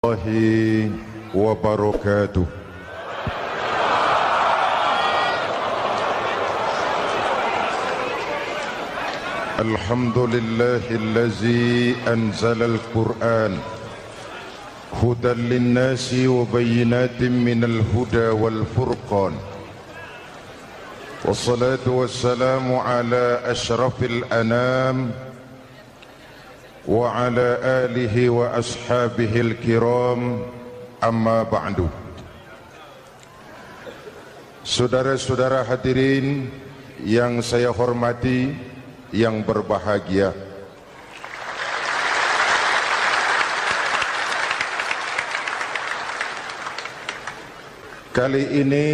warahmatullahi wabarakatuh. Alhamdulillahillazi anzalal Qur'an hudan linnasi wa bayyinatin minal huda wal furqan. Wassalatu wassalamu ala ashrafil anam wa ala alihi wa ashabihil kiram, amma ba'du. Saudara-saudara hadirin yang saya hormati, yang berbahagia, kali ini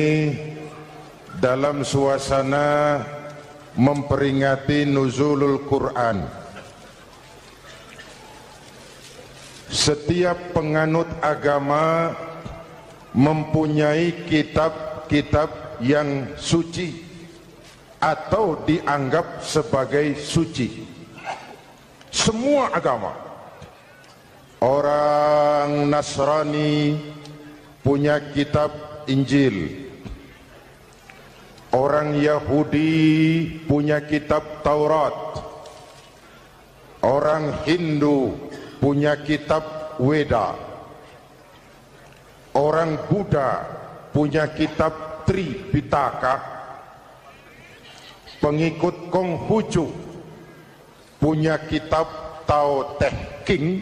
dalam suasana memperingati nuzulul Quran, setiap penganut agama mempunyai kitab-kitab yang suci atau dianggap sebagai suci. Semua agama. Orang Nasrani punya kitab Injil, orang Yahudi punya kitab Taurat, orang Hindu punya kitab Weda, orang Buddha punya kitab Tripitaka, pengikut Konghucu punya kitab Tao Te Ching,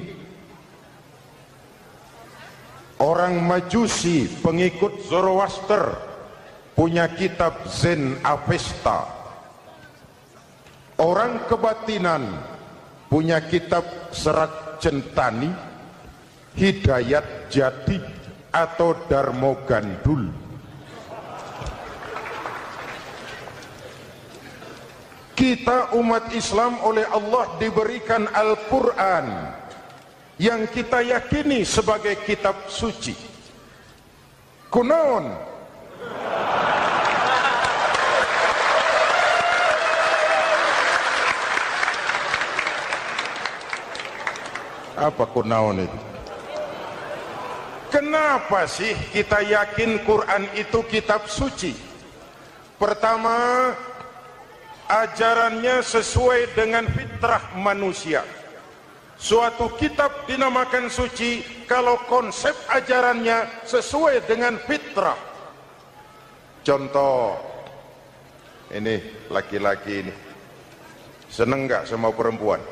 orang Majusi pengikut Zoroaster punya kitab Zen Avesta, orang kebatinan punya kitab Serat Centani, Hidayat Jati atau Darmo Gandul. Kita umat Islam oleh Allah diberikan Al-Quran yang kita yakini sebagai kitab suci. Kunaon? Apa kunaon itu? Kenapa sih kita yakin Quran itu kitab suci? Pertama, ajarannya sesuai dengan fitrah manusia. Suatu kitab dinamakan suci kalau konsep ajarannya sesuai dengan fitrah. Contoh, ini laki-laki ini seneng nggak sama perempuan?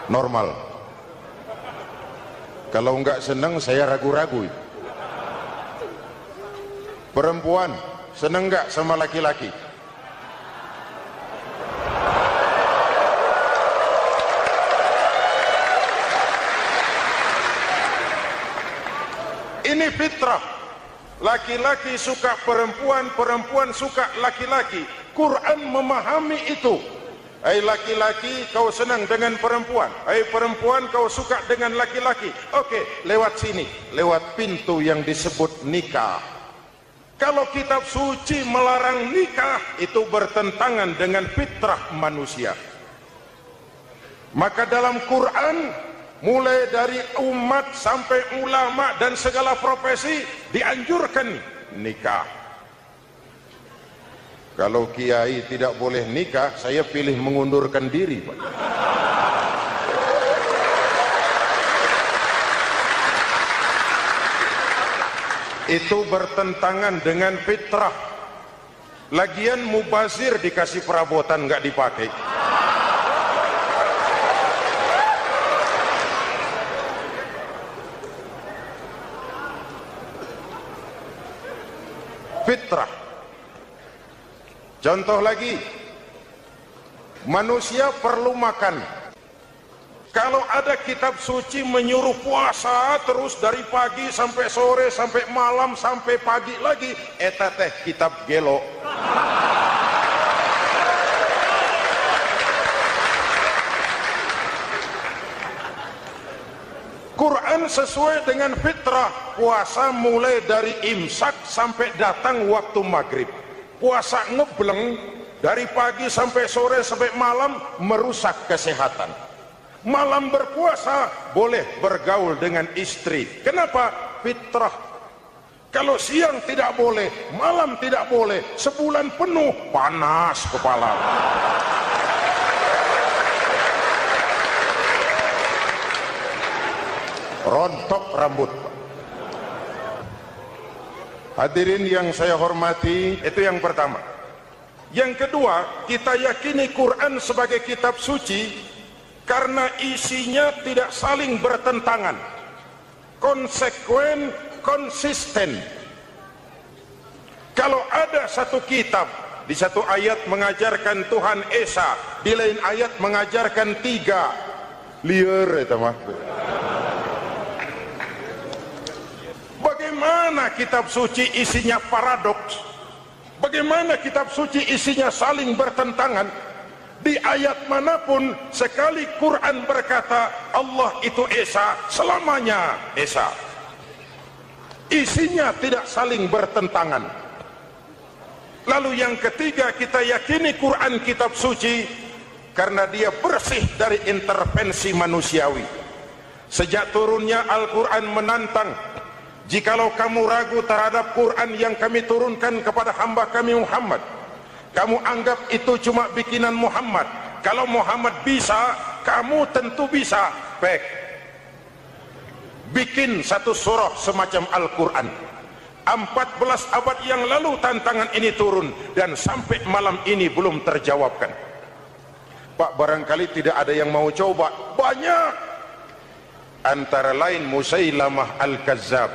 Normal. Kalau nggak seneng saya ragu-ragu. Perempuan seneng nggak sama laki-laki? Ini fitrah. Laki-laki suka perempuan, perempuan suka laki-laki. Quran memahami itu. Hai laki-laki, kau senang dengan perempuan. Hai perempuan, kau suka dengan laki-laki. Oke, lewat sini, lewat pintu yang disebut nikah. Kalau kitab suci melarang nikah, itu bertentangan dengan fitrah manusia. Maka dalam Quran, mulai dari umat sampai ulama dan segala profesi dianjurkan nikah. Kalau kiai tidak boleh nikah, saya pilih mengundurkan diri, Pak. Itu bertentangan dengan fitrah. Lagian mubazir dikasih perabotan nggak dipakai. Fitrah. Contoh lagi, manusia perlu makan. Kalau ada kitab suci menyuruh puasa terus dari pagi sampai sore sampai malam sampai pagi lagi, eta teh kitab gelo. Quran sesuai dengan fitrah. Puasa mulai dari imsak sampai datang waktu maghrib. Puasa ngebleng dari pagi sampai sore sampai malam merusak kesehatan. Malam berpuasa boleh bergaul dengan istri. Kenapa? Fitrah. Kalau siang tidak boleh, malam tidak boleh, sebulan penuh panas kepala. Rontok rambut. Hadirin yang saya hormati, itu yang pertama. Yang kedua, kita yakini Quran sebagai kitab suci karena isinya tidak saling bertentangan, konsekuen, konsisten. Kalau ada satu kitab, di satu ayat mengajarkan Tuhan Esa, di lain ayat mengajarkan tiga, liar itu mah. Bagaimana kitab suci isinya paradoks? Bagaimana kitab suci isinya saling bertentangan? Di ayat manapun sekali Quran berkata Allah itu Esa, selamanya Esa. Isinya tidak saling bertentangan. Lalu yang ketiga, kita yakini Quran kitab suci karena dia bersih dari intervensi manusiawi. Sejak turunnya Al-Quran menantang, jikalau kamu ragu terhadap Quran yang kami turunkan kepada hamba kami Muhammad, kamu anggap itu cuma bikinan Muhammad. Kalau Muhammad bisa, kamu tentu bisa. Baik, bikin satu surah semacam Al-Quran. 14 abad yang lalu tantangan ini turun dan sampai malam ini belum terjawabkan. Pak, barangkali tidak ada yang mau coba. Banyak. Antara lain Musailamah Al-Kazzab.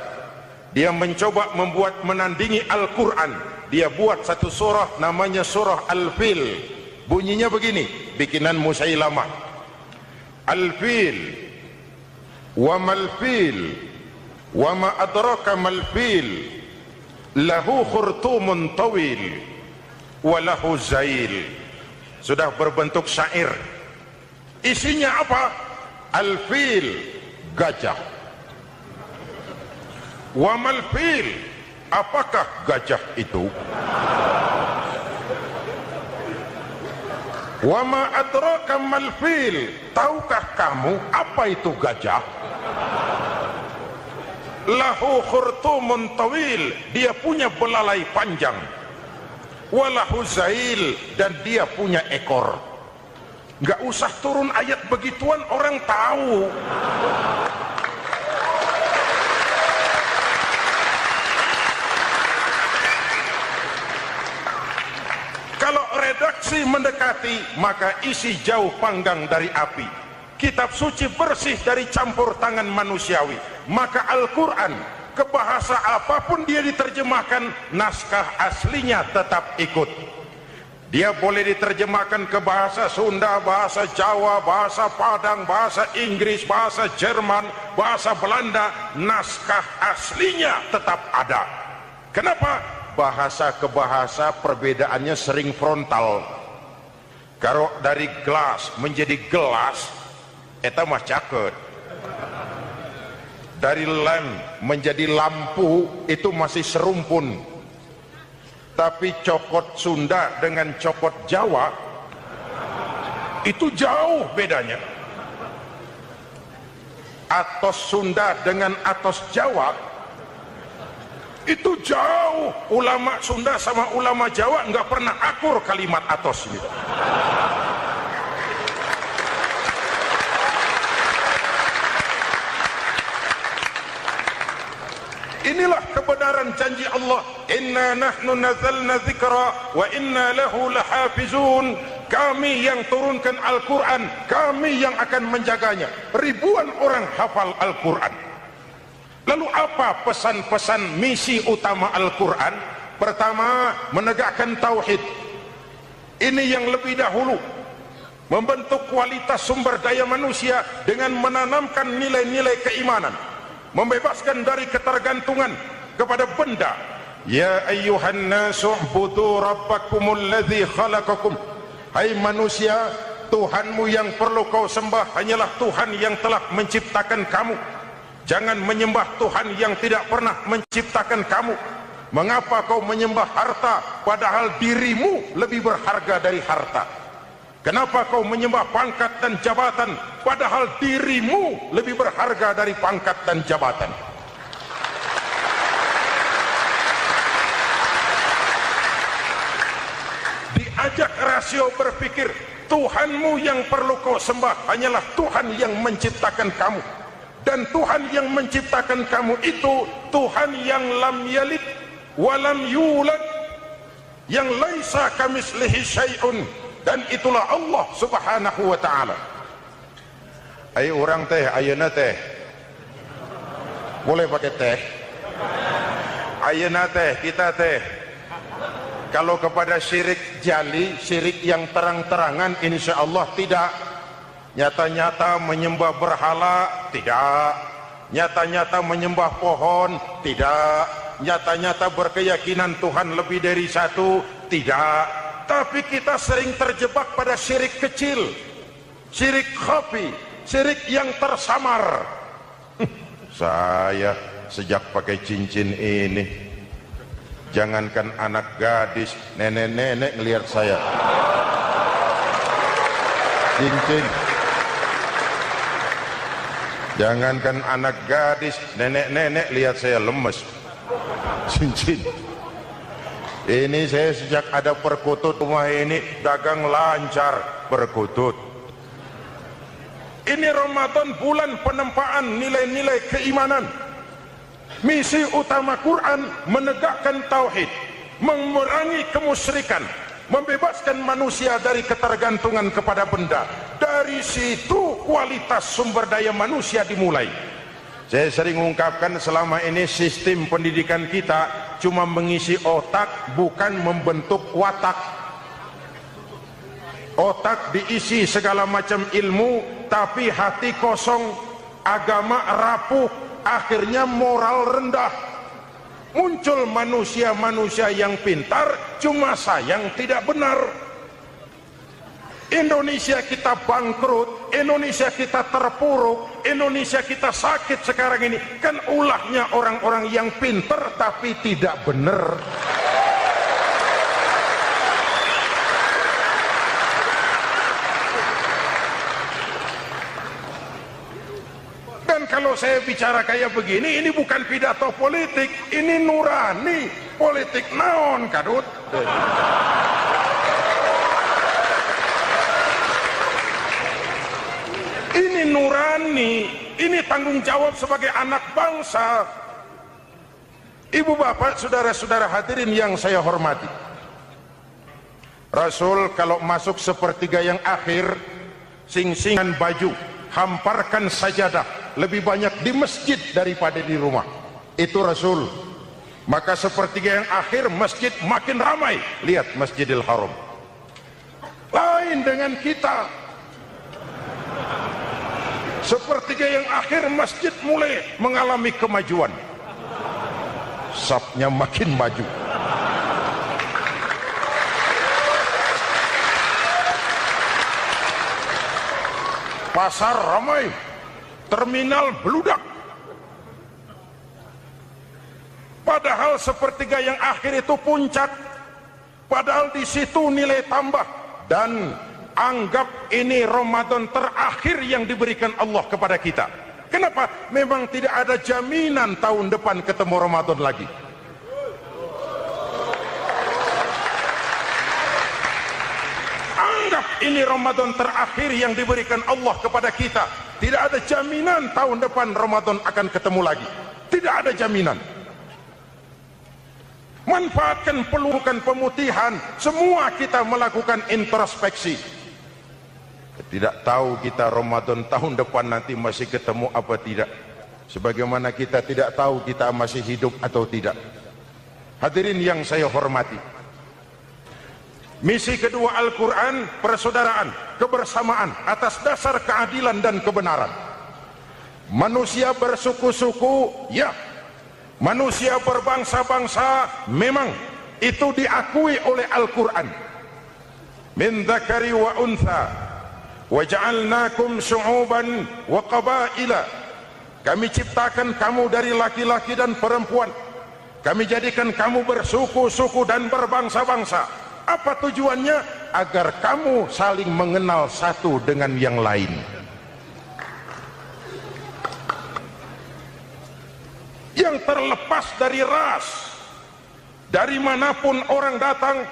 Dia mencoba membuat menandingi Al-Quran. Dia buat satu surah namanya surah Al-Fil. Bunyinya begini, bikinan Musailamah. Al-Fil, wa mal-fil, wa ma adraka mal-fil, lahu khurtumun tawil, wa lahu zail. Sudah berbentuk syair. Isinya apa? Al-Fil, gajah. Wa mal-fil, apakah gajah itu? Wa ma adraka mal-fil, tahukah kamu apa itu gajah? Lahu khurtumun tawil, dia punya belalai panjang. Wa lahu zail, dan dia punya ekor. Nggak usah turun ayat begituan, orang tahu. Kalau redaksi mendekati, maka isi jauh panggang dari api. Kitab suci bersih dari campur tangan manusiawi. Maka Al-Quran, ke bahasa apapun dia diterjemahkan, naskah aslinya tetap ikut. Dia boleh diterjemahkan ke bahasa Sunda, bahasa Jawa, bahasa Padang, bahasa Inggris, bahasa Jerman, bahasa Belanda, naskah aslinya tetap ada. Kenapa? Bahasa ke bahasa perbedaannya sering frontal. Kalau dari gelas menjadi gelas, eta mah caket. Dari lem menjadi lampu, itu masih serumpun. Tapi cokot Sunda dengan cokot Jawa, itu jauh bedanya. Atos Sunda dengan atos Jawa, itu jauh. Ulama Sunda sama ulama Jawa nggak pernah akur kalimat atos gitu. Inilah kebenaran janji Allah, inna nahnu nazzalna dzikra wa inna lahu lahafizun. Kami yang turunkan Al-Quran, kami yang akan menjaganya. Ribuan orang hafal Al-Quran. Lalu apa pesan-pesan misi utama Al-Quran? Pertama, menegakkan tauhid. Ini yang lebih dahulu. Membentuk kualitas sumber daya manusia dengan menanamkan nilai-nilai keimanan. Membebaskan dari ketergantungan kepada benda. Ya ayyuhan nasu ubudu rabbakumul ladzi khalaqakum. Hai manusia, Tuhanmu yang perlu kau sembah hanyalah Tuhan yang telah menciptakan kamu. Jangan menyembah Tuhan yang tidak pernah menciptakan kamu. Mengapa kau menyembah harta padahal dirimu lebih berharga dari harta? Kenapa kau menyembah pangkat dan jabatan, padahal dirimu lebih berharga dari pangkat dan jabatan? Diajak rasio berpikir, Tuhanmu yang perlu kau sembah hanyalah Tuhan yang menciptakan kamu. Dan Tuhan yang menciptakan kamu itu Tuhan yang lam yalid walam yulad, yang laisa kamislihi syai'un, dan itulah Allah subhanahu wa ta'ala. Ayo orang teh, ayeuna teh boleh pakai teh, ayeuna teh, kita teh kalau kepada syirik jali, syirik yang terang-terangan, insya Allah tidak. Nyata-nyata menyembah berhala, tidak. Nyata-nyata menyembah pohon, tidak. Nyata-nyata berkeyakinan Tuhan lebih dari satu, tidak. Tapi kita sering terjebak pada syirik kecil, syirik khafi, syirik yang tersamar. Saya sejak pakai cincin ini, jangankan anak gadis, nenek-nenek ngelihat saya cincin. Jangankan anak gadis, nenek-nenek lihat saya lemes cincin. Ini saya sejak ada perkutut rumah ini dagang lancar perkutut. Ini Ramadan, bulan penempaan nilai-nilai keimanan. Misi utama Quran menegakkan tauhid, memerangi kemusyrikan, membebaskan manusia dari ketergantungan kepada benda. Dari situ kualitas sumber daya manusia dimulai. Saya sering mengungkapkan selama ini sistem pendidikan kita cuma mengisi otak, bukan membentuk watak. Otak diisi segala macam ilmu, tapi hati kosong, agama rapuh, akhirnya moral rendah. Muncul manusia-manusia yang pintar, cuma sayang tidak benar. Indonesia kita bangkrut, Indonesia kita terpuruk, Indonesia kita sakit sekarang ini, kan ulahnya orang-orang yang pintar tapi tidak benar. Dan kalau saya bicara kayak begini, ini bukan pidato politik, ini nurani. Politik naon kadut. Ini nurani, ini tanggung jawab sebagai anak bangsa. Ibu bapak, saudara-saudara hadirin yang saya hormati, Rasul kalau masuk sepertiga yang akhir, sing-singan baju, hamparkan sajadah, lebih banyak di masjid daripada di rumah. Itu Rasul. Maka sepertiga yang akhir masjid makin ramai. Lihat Masjidil Haram. Lain dengan kita. Sepertiga yang akhir masjid mulai mengalami kemajuan. Safnya makin maju. Pasar ramai, terminal beludak. Padahal sepertiga yang akhir itu puncak. Padahal di situ nilai tambah. Dan anggap ini Ramadan terakhir yang diberikan Allah kepada kita. Kenapa? Memang tidak ada jaminan tahun depan ketemu Ramadan lagi. Anggap ini Ramadan terakhir yang diberikan Allah kepada kita. Tidak ada jaminan tahun depan Ramadan akan ketemu lagi. Tidak ada jaminan. Manfaatkan pelukan pemutihan. Semua kita melakukan introspeksi. Tidak tahu kita Ramadan tahun depan nanti masih ketemu apa tidak. Sebagaimana kita tidak tahu kita masih hidup atau tidak. Hadirin yang saya hormati, misi kedua Al-Quran, persaudaraan, kebersamaan atas dasar keadilan dan kebenaran. Manusia bersuku-suku, ya. Manusia berbangsa-bangsa, memang itu diakui oleh Al-Quran. Min dzakari wa untha wa ja'alnakum syu'uban wa qabaila. Kami ciptakan kamu dari laki-laki dan perempuan. Kami jadikan kamu bersuku-suku dan berbangsa-bangsa. Apa tujuannya? agar kamu saling mengenal satu dengan yang lain. Yang terlepas dari ras, dari manapun orang datang,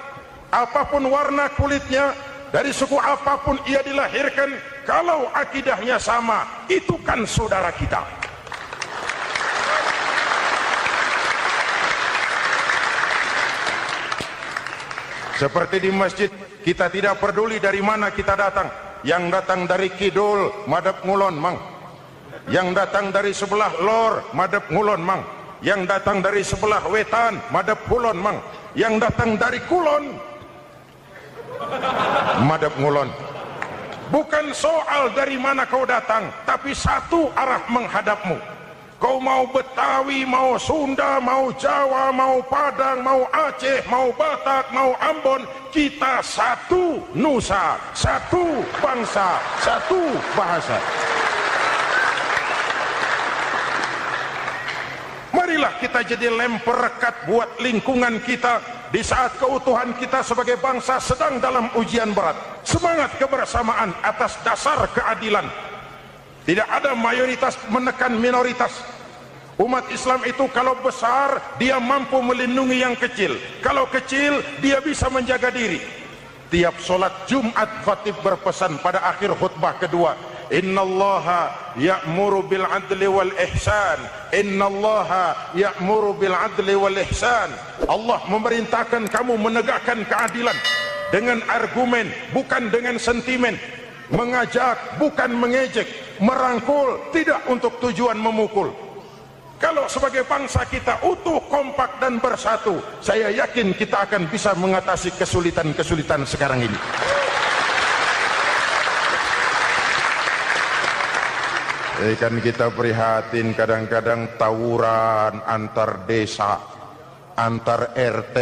apapun warna kulitnya, dari suku apapun ia dilahirkan, kalau akidahnya sama, itu kan saudara kita. Seperti di masjid, kita tidak peduli dari mana kita datang. Yang datang dari kidul, madhab ngulon mang. Yang datang dari sebelah lor, madhab ngulon mang. Yang datang dari sebelah wetan, madhab kulon mang. Yang datang dari kulon, madhab ngulon. Bukan soal dari mana kau datang, tapi satu arah menghadapmu. Kau mau Betawi, mau Sunda, mau Jawa, mau Padang, mau Aceh, mau Batak, mau Ambon, kita satu nusa, satu bangsa, satu bahasa. Marilah kita jadi lem perekat buat lingkungan kita di saat keutuhan kita sebagai bangsa sedang dalam ujian berat. Semangat kebersamaan atas dasar keadilan. Tidak ada mayoritas menekan minoritas. Umat Islam itu kalau besar, dia mampu melindungi yang kecil. Kalau kecil, dia bisa menjaga diri. Tiap solat Jumat, khatib berpesan pada akhir khutbah kedua, Innallaha ya'muru bil adli wal ihsan. Innallaha ya'muru bil adli wal ihsan. Allah memerintahkan kamu menegakkan keadilan dengan argumen, bukan dengan sentimen. Mengajak, bukan mengejek. Merangkul, tidak untuk tujuan memukul. Kalau sebagai bangsa kita utuh, kompak dan bersatu, saya yakin kita akan bisa mengatasi kesulitan-kesulitan sekarang ini. Kan kita prihatin kadang-kadang tawuran antar desa, antar RT,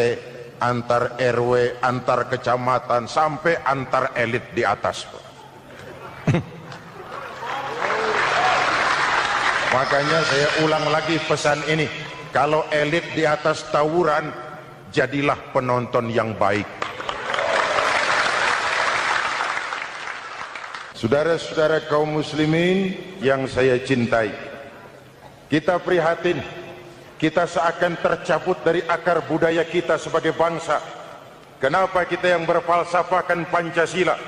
antar RW, antar kecamatan, sampai antar elit di atas. Makanya saya ulang lagi pesan ini, kalau elit di atas tawuran, jadilah penonton yang baik. Saudara-saudara kaum muslimin yang saya cintai, kita prihatin, kita seakan tercabut dari akar budaya kita sebagai bangsa. Kenapa kita yang berfalsafahkan Pancasila,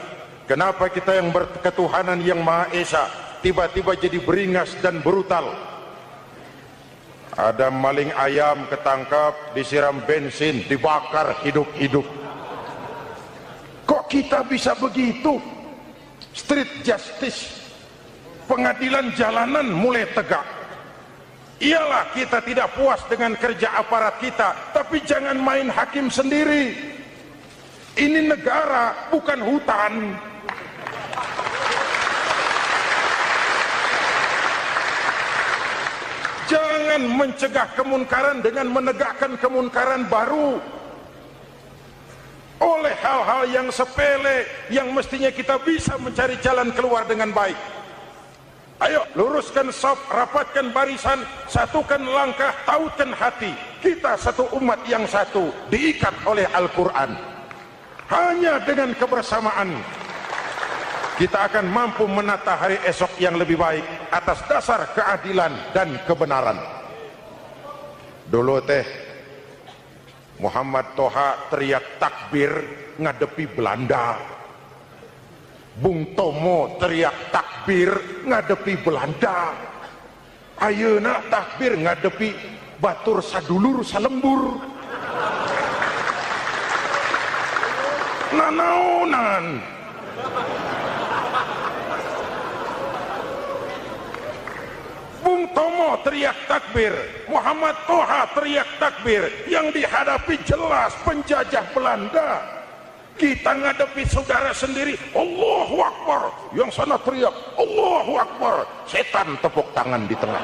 kenapa kita yang berketuhanan yang Maha Esa tiba-tiba jadi beringas dan brutal? Ada maling ayam ketangkap, disiram bensin, dibakar hidup-hidup. Kok kita bisa begitu? Street justice, pengadilan jalanan mulai tegak. Iyalah kita tidak puas dengan kerja aparat kita, tapi jangan main hakim sendiri. Ini negara, bukan hutan. Jangan mencegah kemunkaran dengan menegakkan kemunkaran baru. Oleh hal-hal yang sepele yang mestinya kita bisa mencari jalan keluar dengan baik. Ayo luruskan saf, rapatkan barisan, satukan langkah, tautkan hati. Kita satu umat yang satu, diikat oleh Al-Quran. Hanya dengan kebersamaan kita akan mampu menata hari esok yang lebih baik atas dasar keadilan dan kebenaran. Dulu Muhammad Toha teriak takbir ngadepi Belanda. Bung Tomo teriak takbir ngadepi Belanda. Ayeuna takbir ngadepi batur sadulur salembur. Nanaonan. Bung Tomo teriak takbir, Muhammad Toha teriak takbir, yang dihadapi jelas penjajah Belanda. Kita ngadepi saudara sendiri, Allahu Akbar, yang sana teriak Allahu Akbar, setan tepuk tangan di tengah.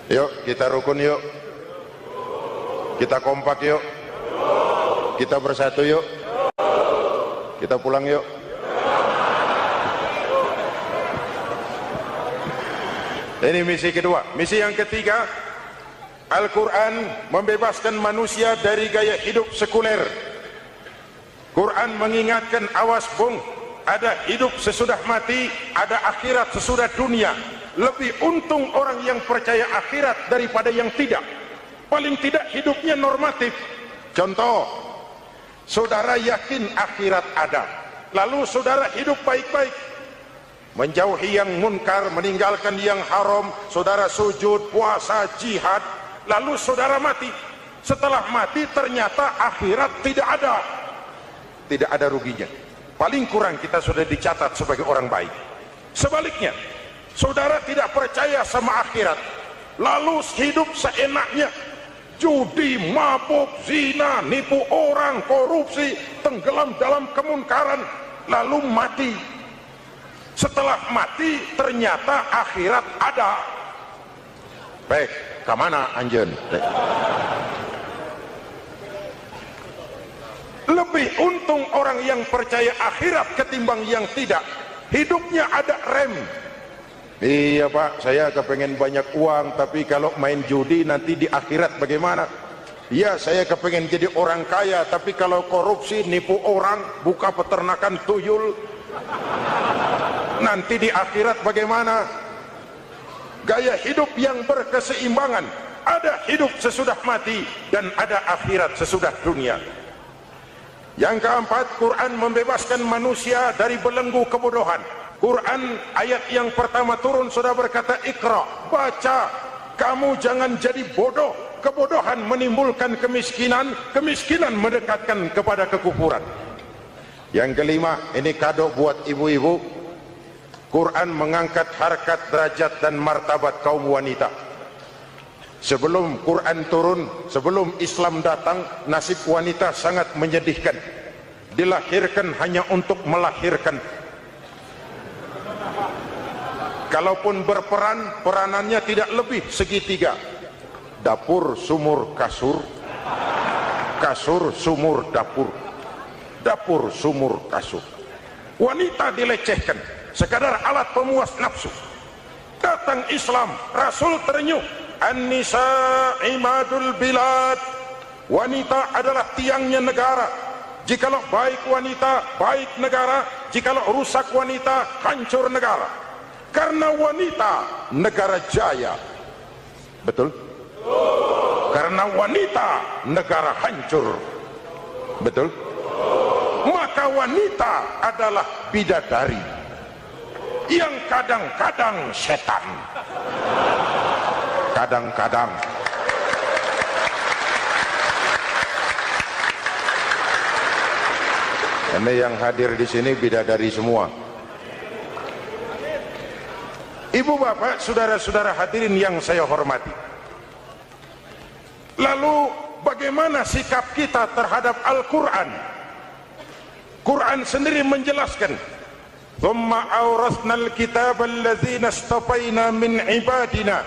Yuk kita rukun, yuk kita kompak, yuk kita bersatu, yuk kita pulang, yuk. Ini misi kedua. Misi yang ketiga, Al-Quran membebaskan manusia dari gaya hidup sekuler. Quran mengingatkan, awas bung, ada hidup sesudah mati, ada akhirat sesudah dunia. Lebih untung orang yang percaya akhirat daripada yang tidak. Paling tidak hidupnya normatif. Contoh, saudara yakin akhirat ada, lalu saudara hidup baik-baik, menjauhi yang munkar, meninggalkan yang haram, saudara sujud, puasa, jihad, lalu saudara mati. Setelah mati ternyata akhirat tidak ada. Tidak ada ruginya. Paling kurang kita sudah dicatat sebagai orang baik. Sebaliknya, saudara tidak percaya sama akhirat, lalu hidup seenaknya, judi, mabuk, zina, nipu orang, korupsi, tenggelam dalam kemunkaran, lalu mati. Setelah mati ternyata akhirat ada. Baik, kemana anjen? Lebih untung orang yang percaya akhirat ketimbang yang tidak. Hidupnya ada rem. Iya pak, saya kepengen banyak uang, tapi kalau main judi nanti di akhirat bagaimana? Iya, saya kepengen jadi orang kaya, tapi kalau korupsi, nipu orang, buka peternakan tuyul, nanti di akhirat bagaimana? Gaya hidup yang berkeseimbangan. Ada hidup sesudah mati dan ada akhirat sesudah dunia. Yang keempat, Quran membebaskan manusia dari belenggu kebodohan. Quran ayat yang pertama turun sudah berkata, Iqra, baca, kamu jangan jadi bodoh. Kebodohan menimbulkan kemiskinan, kemiskinan mendekatkan kepada kekufuran. Yang kelima, ini kado buat ibu-ibu, Quran mengangkat harkat, derajat dan martabat kaum wanita. Sebelum Quran turun, sebelum Islam datang, nasib wanita sangat menyedihkan. Dilahirkan hanya untuk melahirkan. Kalaupun berperan, peranannya tidak lebih segitiga. Dapur, sumur, kasur. Kasur, sumur, dapur. Dapur, sumur, kasur. Wanita dilecehkan, sekadar alat pemuas nafsu. Datang Islam, Rasul terenyuh. An-nisa imadul bilad. Wanita adalah tiangnya negara. Jikalau baik wanita, baik negara. Jikalau rusak wanita, hancur negara. Karena wanita, negara jaya. Betul? Karena wanita, negara hancur. Betul? Maka wanita adalah bidadari yang kadang-kadang setan. Kadang-kadang. Ini yang hadir di sini bidadari semua. Ibu bapak, saudara-saudara hadirin yang saya hormati. Lalu bagaimana sikap kita terhadap Al-Quran? Quran sendiri menjelaskan, "Tsumma awrasnal kitaba alladzina istafaina min ibadina."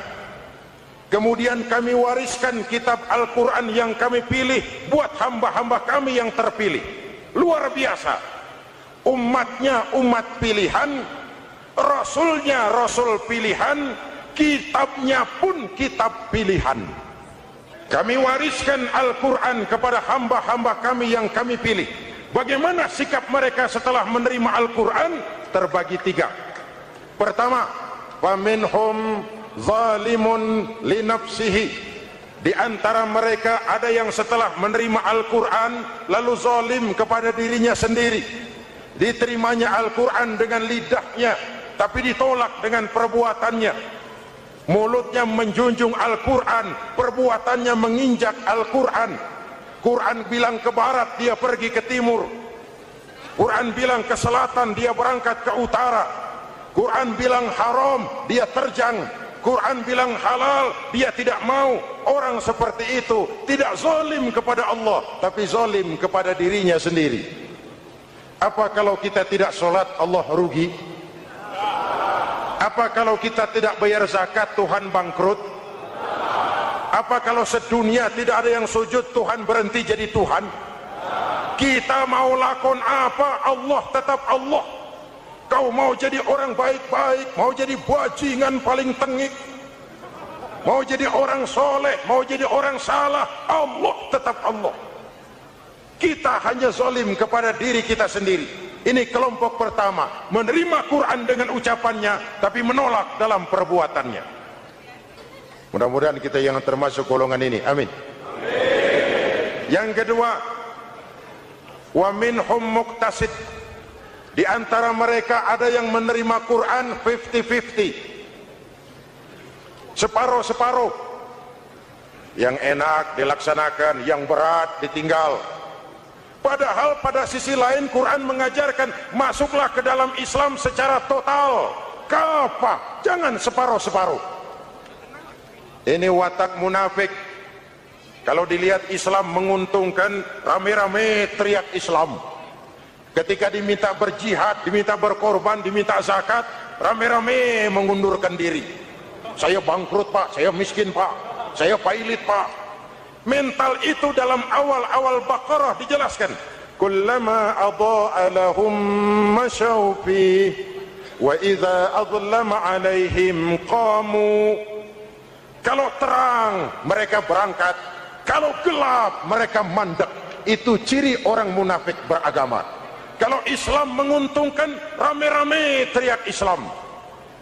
Kemudian kami wariskan kitab Al-Quran yang kami pilih buat hamba-hamba kami yang terpilih. Luar biasa. Umatnya umat pilihan, Rasulnya Rasul pilihan, kitabnya pun kitab pilihan. Kami wariskan Al-Quran kepada hamba-hamba kami yang kami pilih. Bagaimana sikap mereka setelah menerima Al-Quran? Terbagi tiga. Pertama, faminhum zalimun li nafsihi. Di antara mereka ada yang setelah menerima Al-Quran lalu zalim kepada dirinya sendiri. Diterimanya Al-Quran dengan lidahnya, tapi ditolak dengan perbuatannya. Mulutnya menjunjung Al-Quran, perbuatannya menginjak Al-Quran. Quran bilang ke barat, dia pergi ke timur. Quran bilang ke selatan, dia berangkat ke utara. Quran bilang haram, dia terjang. Quran bilang halal, dia tidak mau. Orang seperti itu tidak zalim kepada Allah, tapi zalim kepada dirinya sendiri. Apa kalau kita tidak sholat, Allah rugi? Apa kalau kita tidak bayar zakat, Tuhan bangkrut? Apa kalau sedunia tidak ada yang sujud, Tuhan berhenti jadi Tuhan? Kita mau lakon apa, Allah tetap Allah. Kau mau jadi orang baik-baik, mau jadi bajingan paling tengik, mau jadi orang soleh, mau jadi orang salah, Allah tetap Allah. Kita hanya zalim kepada diri kita sendiri. Ini kelompok pertama, menerima Quran dengan ucapannya tapi menolak dalam perbuatannya. Mudah-mudahan kita yang termasuk golongan ini, amin. Yang kedua, wa minhum muqtasid. Di antara mereka ada yang menerima Quran 50-50, separuh-separuh. Yang enak dilaksanakan, yang berat ditinggal. Padahal pada sisi lain Quran mengajarkan masuklah ke dalam Islam secara total, kafah, jangan separuh-separuh. Ini watak munafik. Kalau dilihat Islam menguntungkan, rame-rame teriak Islam. Ketika diminta berjihad, diminta berkorban, diminta zakat, rame-rame mengundurkan diri. Saya bangkrut pak, saya miskin pak, saya pailit pak. Mental itu dalam awal-awal Baqarah dijelaskan. Kullama adha'a lahum masyaw fih wa idza adlama alaihim qamu. Kalau terang mereka berangkat, kalau gelap mereka mandek. Itu ciri orang munafik beragama. Kalau Islam menguntungkan, rame-rame teriak Islam.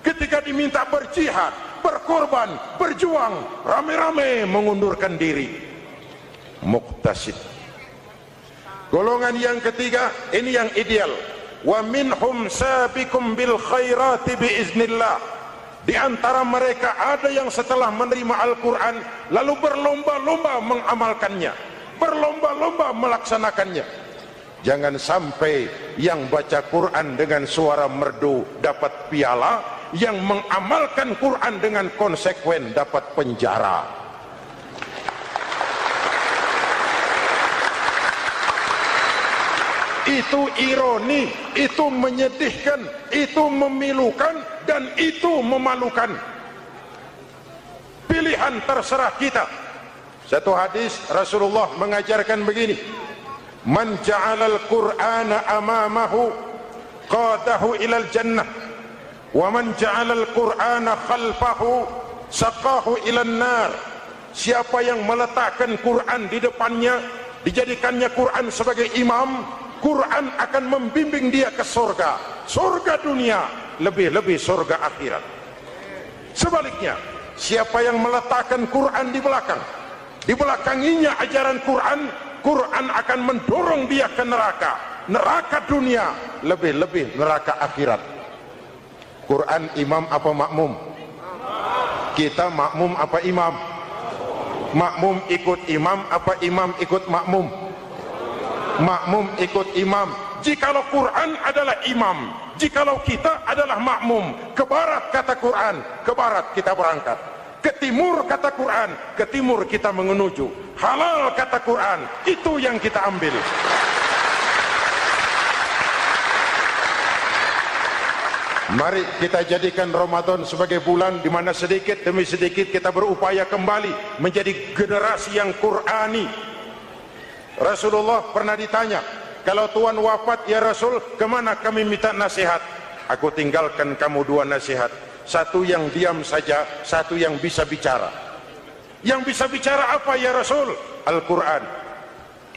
Ketika diminta berjihad, berkorban, berjuang, rame-rame mengundurkan diri. Muqtasid. Golongan yang ketiga, ini yang ideal. Wa minhum sabiqum bil khairati biiznillah. Di antara mereka ada yang setelah menerima Al-Quran lalu berlomba-lomba mengamalkannya, berlomba-lomba melaksanakannya. Jangan sampai yang baca Quran dengan suara merdu dapat piala, yang mengamalkan Quran dengan konsekuen dapat penjara. Itu ironi, itu menyedihkan, itu memilukan, dan itu memalukan. Pilihan terserah kita. Satu hadis Rasulullah mengajarkan begini: Man ja'alal Qur'ana amamahu qadahu ilal jannah wa man ja'alal Qur'ana khalfahu saqahu ilan nar. Siapa yang meletakkan Quran di depannya, dijadikannya Quran sebagai imam, Quran akan membimbing dia ke surga, surga dunia, lebih-lebih surga akhirat. Sebaliknya, siapa yang meletakkan Quran di belakang, dibelakanginya ajaran Quran, Quran akan mendorong dia ke neraka, neraka dunia, lebih-lebih neraka akhirat. Quran imam apa makmum? Kita makmum apa imam? Makmum ikut imam apa imam ikut makmum? Makmum ikut imam. Jikalau Quran adalah imam, jikalau kita adalah makmum, ke barat kata Quran, ke barat kita berangkat. Ke timur kata Quran, ke timur kita menuju. Halal kata Quran, itu yang kita ambil. Mari kita jadikan Ramadan sebagai bulan di mana sedikit demi sedikit kita berupaya kembali menjadi generasi yang Qurani. Rasulullah pernah ditanya, kalau Tuhan wafat ya Rasul, kemana kami minta nasihat? Aku tinggalkan kamu dua nasihat. Satu yang diam saja, satu yang bisa bicara. Yang bisa bicara apa ya Rasul? Al-Quran.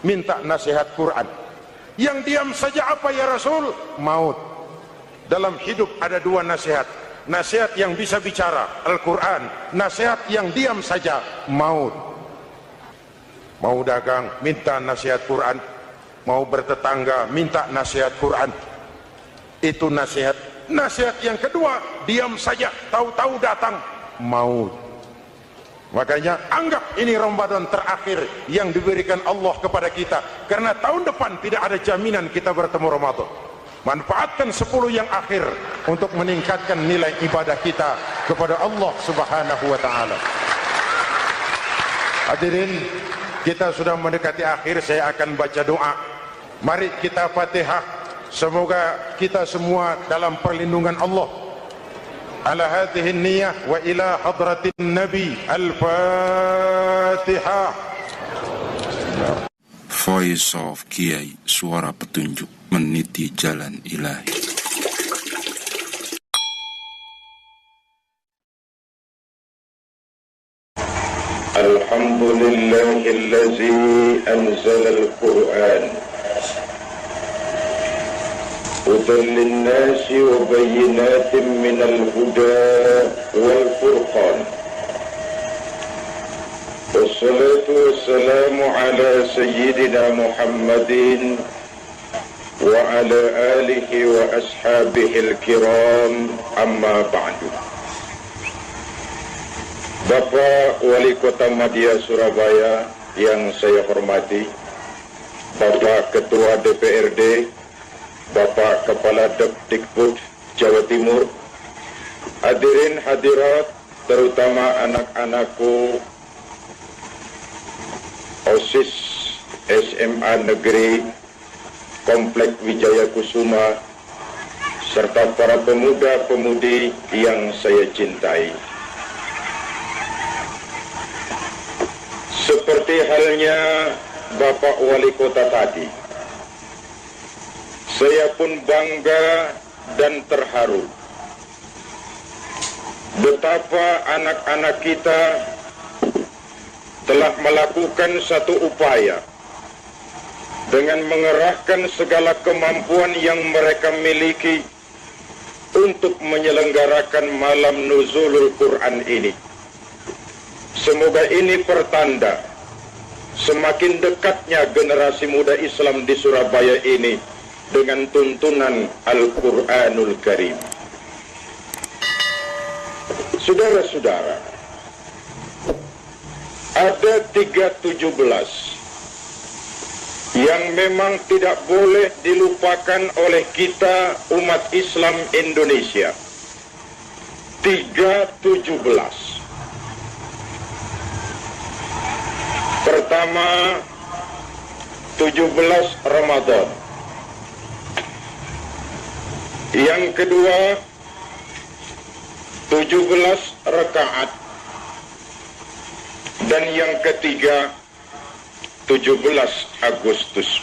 Minta nasihat Quran. Yang diam saja apa ya Rasul? Maut. Dalam hidup ada dua nasihat. Nasihat yang bisa bicara, Al-Quran. Nasihat yang diam saja, maut. Mau dagang, minta nasihat Quran. Mau bertetangga, minta nasihat Quran. Itu nasihat. Nasihat yang kedua, diam saja, tahu-tahu datang maut. Makanya anggap ini Ramadan terakhir yang diberikan Allah kepada kita, karena tahun depan tidak ada jaminan kita bertemu Ramadan. Manfaatkan 10 yang akhir untuk meningkatkan nilai ibadah kita kepada Allah Subhanahu wa taala. Hadirin, kita sudah mendekati akhir, saya akan baca doa. Mari kita Fatihah. Semoga kita semua dalam perlindungan Allah. Ala hadhihi niyyah wa ila hadratin Nabi. Al-Fatihah. Voice of Kiai, suara petunjuk meniti jalan ilahi. الحمد لله الذي أنزل القرآن هدى للناس وبينات من الهدى والفرقان والصلاة والسلام على سيدنا محمد وعلى آله وأصحابه الكرام أما بعد. Bapak Wali Kota Madya Surabaya yang saya hormati, Bapak Ketua DPRD, Bapak Kepala Depdikbud Jawa Timur, hadirin hadirat terutama anak-anakku OSIS SMA Negeri Komplek Wijaya Kusuma, serta para pemuda-pemudi yang saya cintai. Seperti halnya Bapak Wali Kota tadi, saya pun bangga dan terharu betapa anak-anak kita telah melakukan satu upaya dengan mengerahkan segala kemampuan yang mereka miliki untuk menyelenggarakan malam nuzulul Quran ini. Semoga ini pertanda semakin dekatnya generasi muda Islam di Surabaya ini dengan tuntunan Al-Quranul Karim. Saudara-saudara, ada 317 yang memang tidak boleh dilupakan oleh kita umat Islam Indonesia. 317. Pertama, 17 Ramadan. Yang kedua, 17 rakaat. Dan yang ketiga, 17 Agustus.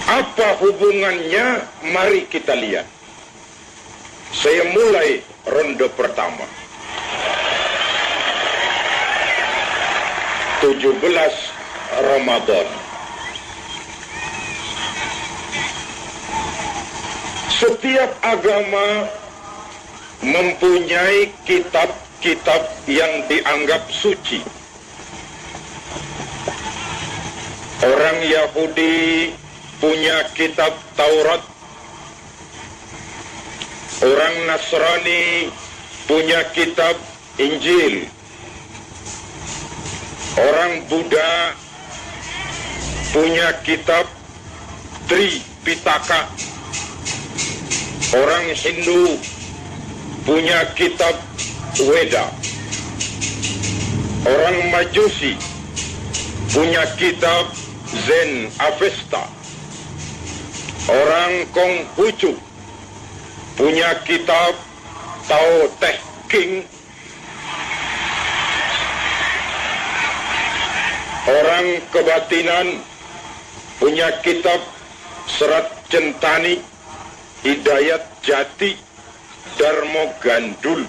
Apa hubungannya? Mari kita lihat. Saya mulai ronde pertama. 17 Ramadan. Setiap agama mempunyai kitab-kitab yang dianggap suci. Orang Yahudi punya kitab Taurat. Orang Nasrani punya kitab Injil. Orang Buddha punya kitab Tripitaka. Orang Hindu punya kitab Weda. Orang Majusi punya kitab Zen Avesta. Orang Konghucu punya kitab Tao Te Ching. Orang kebatinan punya kitab Serat Centani, Hidayat Jati, Darmo Gandul.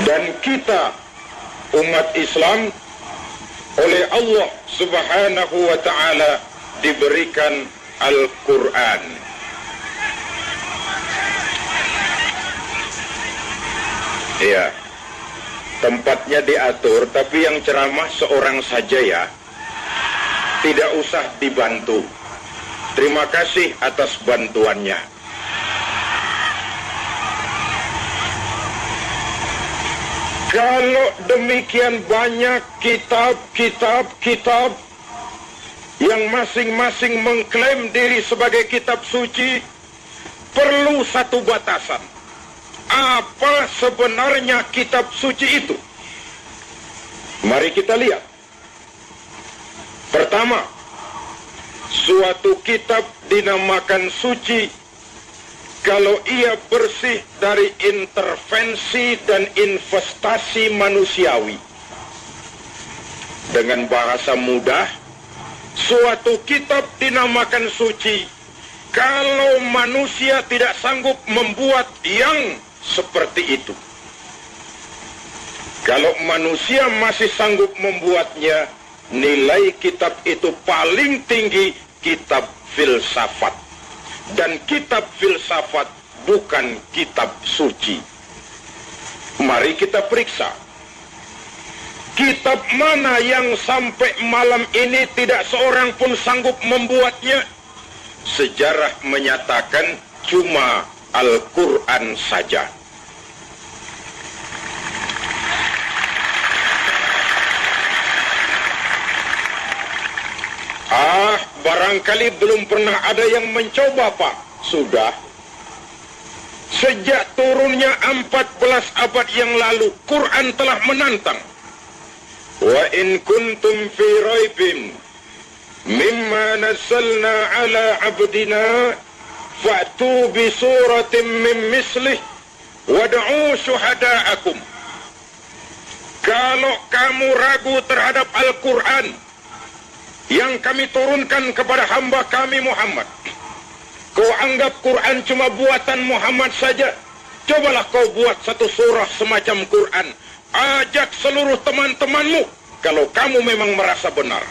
Dan kita umat Islam oleh Allah Subhanahu wa ta'ala diberikan Al-Quran. Ya, tempatnya diatur, tapi yang ceramah seorang saja ya. Tidak usah dibantu. Terima kasih atas bantuannya. Kalau demikian banyak kitab yang masing-masing mengklaim diri sebagai kitab suci, perlu satu batasan. Apa sebenarnya kitab suci itu? Mari kita lihat. Pertama, suatu kitab dinamakan suci kalau ia bersih dari intervensi dan investasi manusiawi. Dengan bahasa mudah, suatu kitab dinamakan suci Kalau manusia tidak sanggup membuat yang seperti itu, kalau manusia masih sanggup membuatnya, nilai kitab itu paling tinggi kitab filsafat. Dan kitab filsafat bukan kitab suci. Mari kita periksa. Kitab mana yang sampai malam ini tidak seorang pun sanggup membuatnya? Sejarah menyatakan cuma Al-Quran saja. Barangkali belum pernah ada yang mencoba, Pak. Sudah. Sejak turunnya 14 abad yang lalu, Quran telah menantang. Wa in kuntum fi raibin mimma nazzalna ala abdina fa'tu bi suratin min mislih wad'u syuhada'akum. Kalau kamu ragu terhadap Al-Quran yang kami turunkan kepada hamba kami Muhammad, kau anggap Quran cuma buatan Muhammad saja, cobalah kau buat satu surah semacam Quran. Ajak seluruh teman-temanmu kalau kamu memang merasa benar.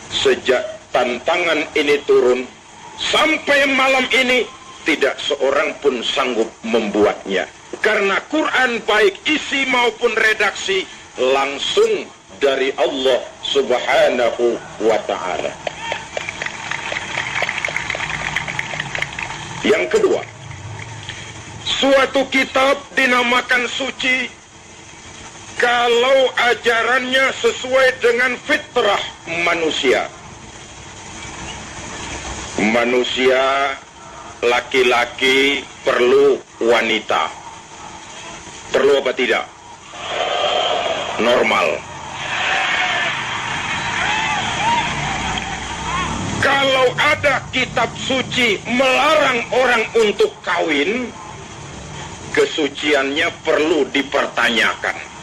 Sejak tantangan ini turun sampai malam ini, tidak seorang pun sanggup membuatnya. Karena Quran baik isi maupun redaksi langsung dari Allah Subhanahu wa ta'ala. Yang kedua, suatu kitab dinamakan suci kalau ajarannya sesuai dengan fitrah manusia. Manusia laki-laki perlu wanita. Perlu apa tidak? Normal. Kalau ada kitab suci melarang orang untuk kawin, kesuciannya perlu dipertanyakan.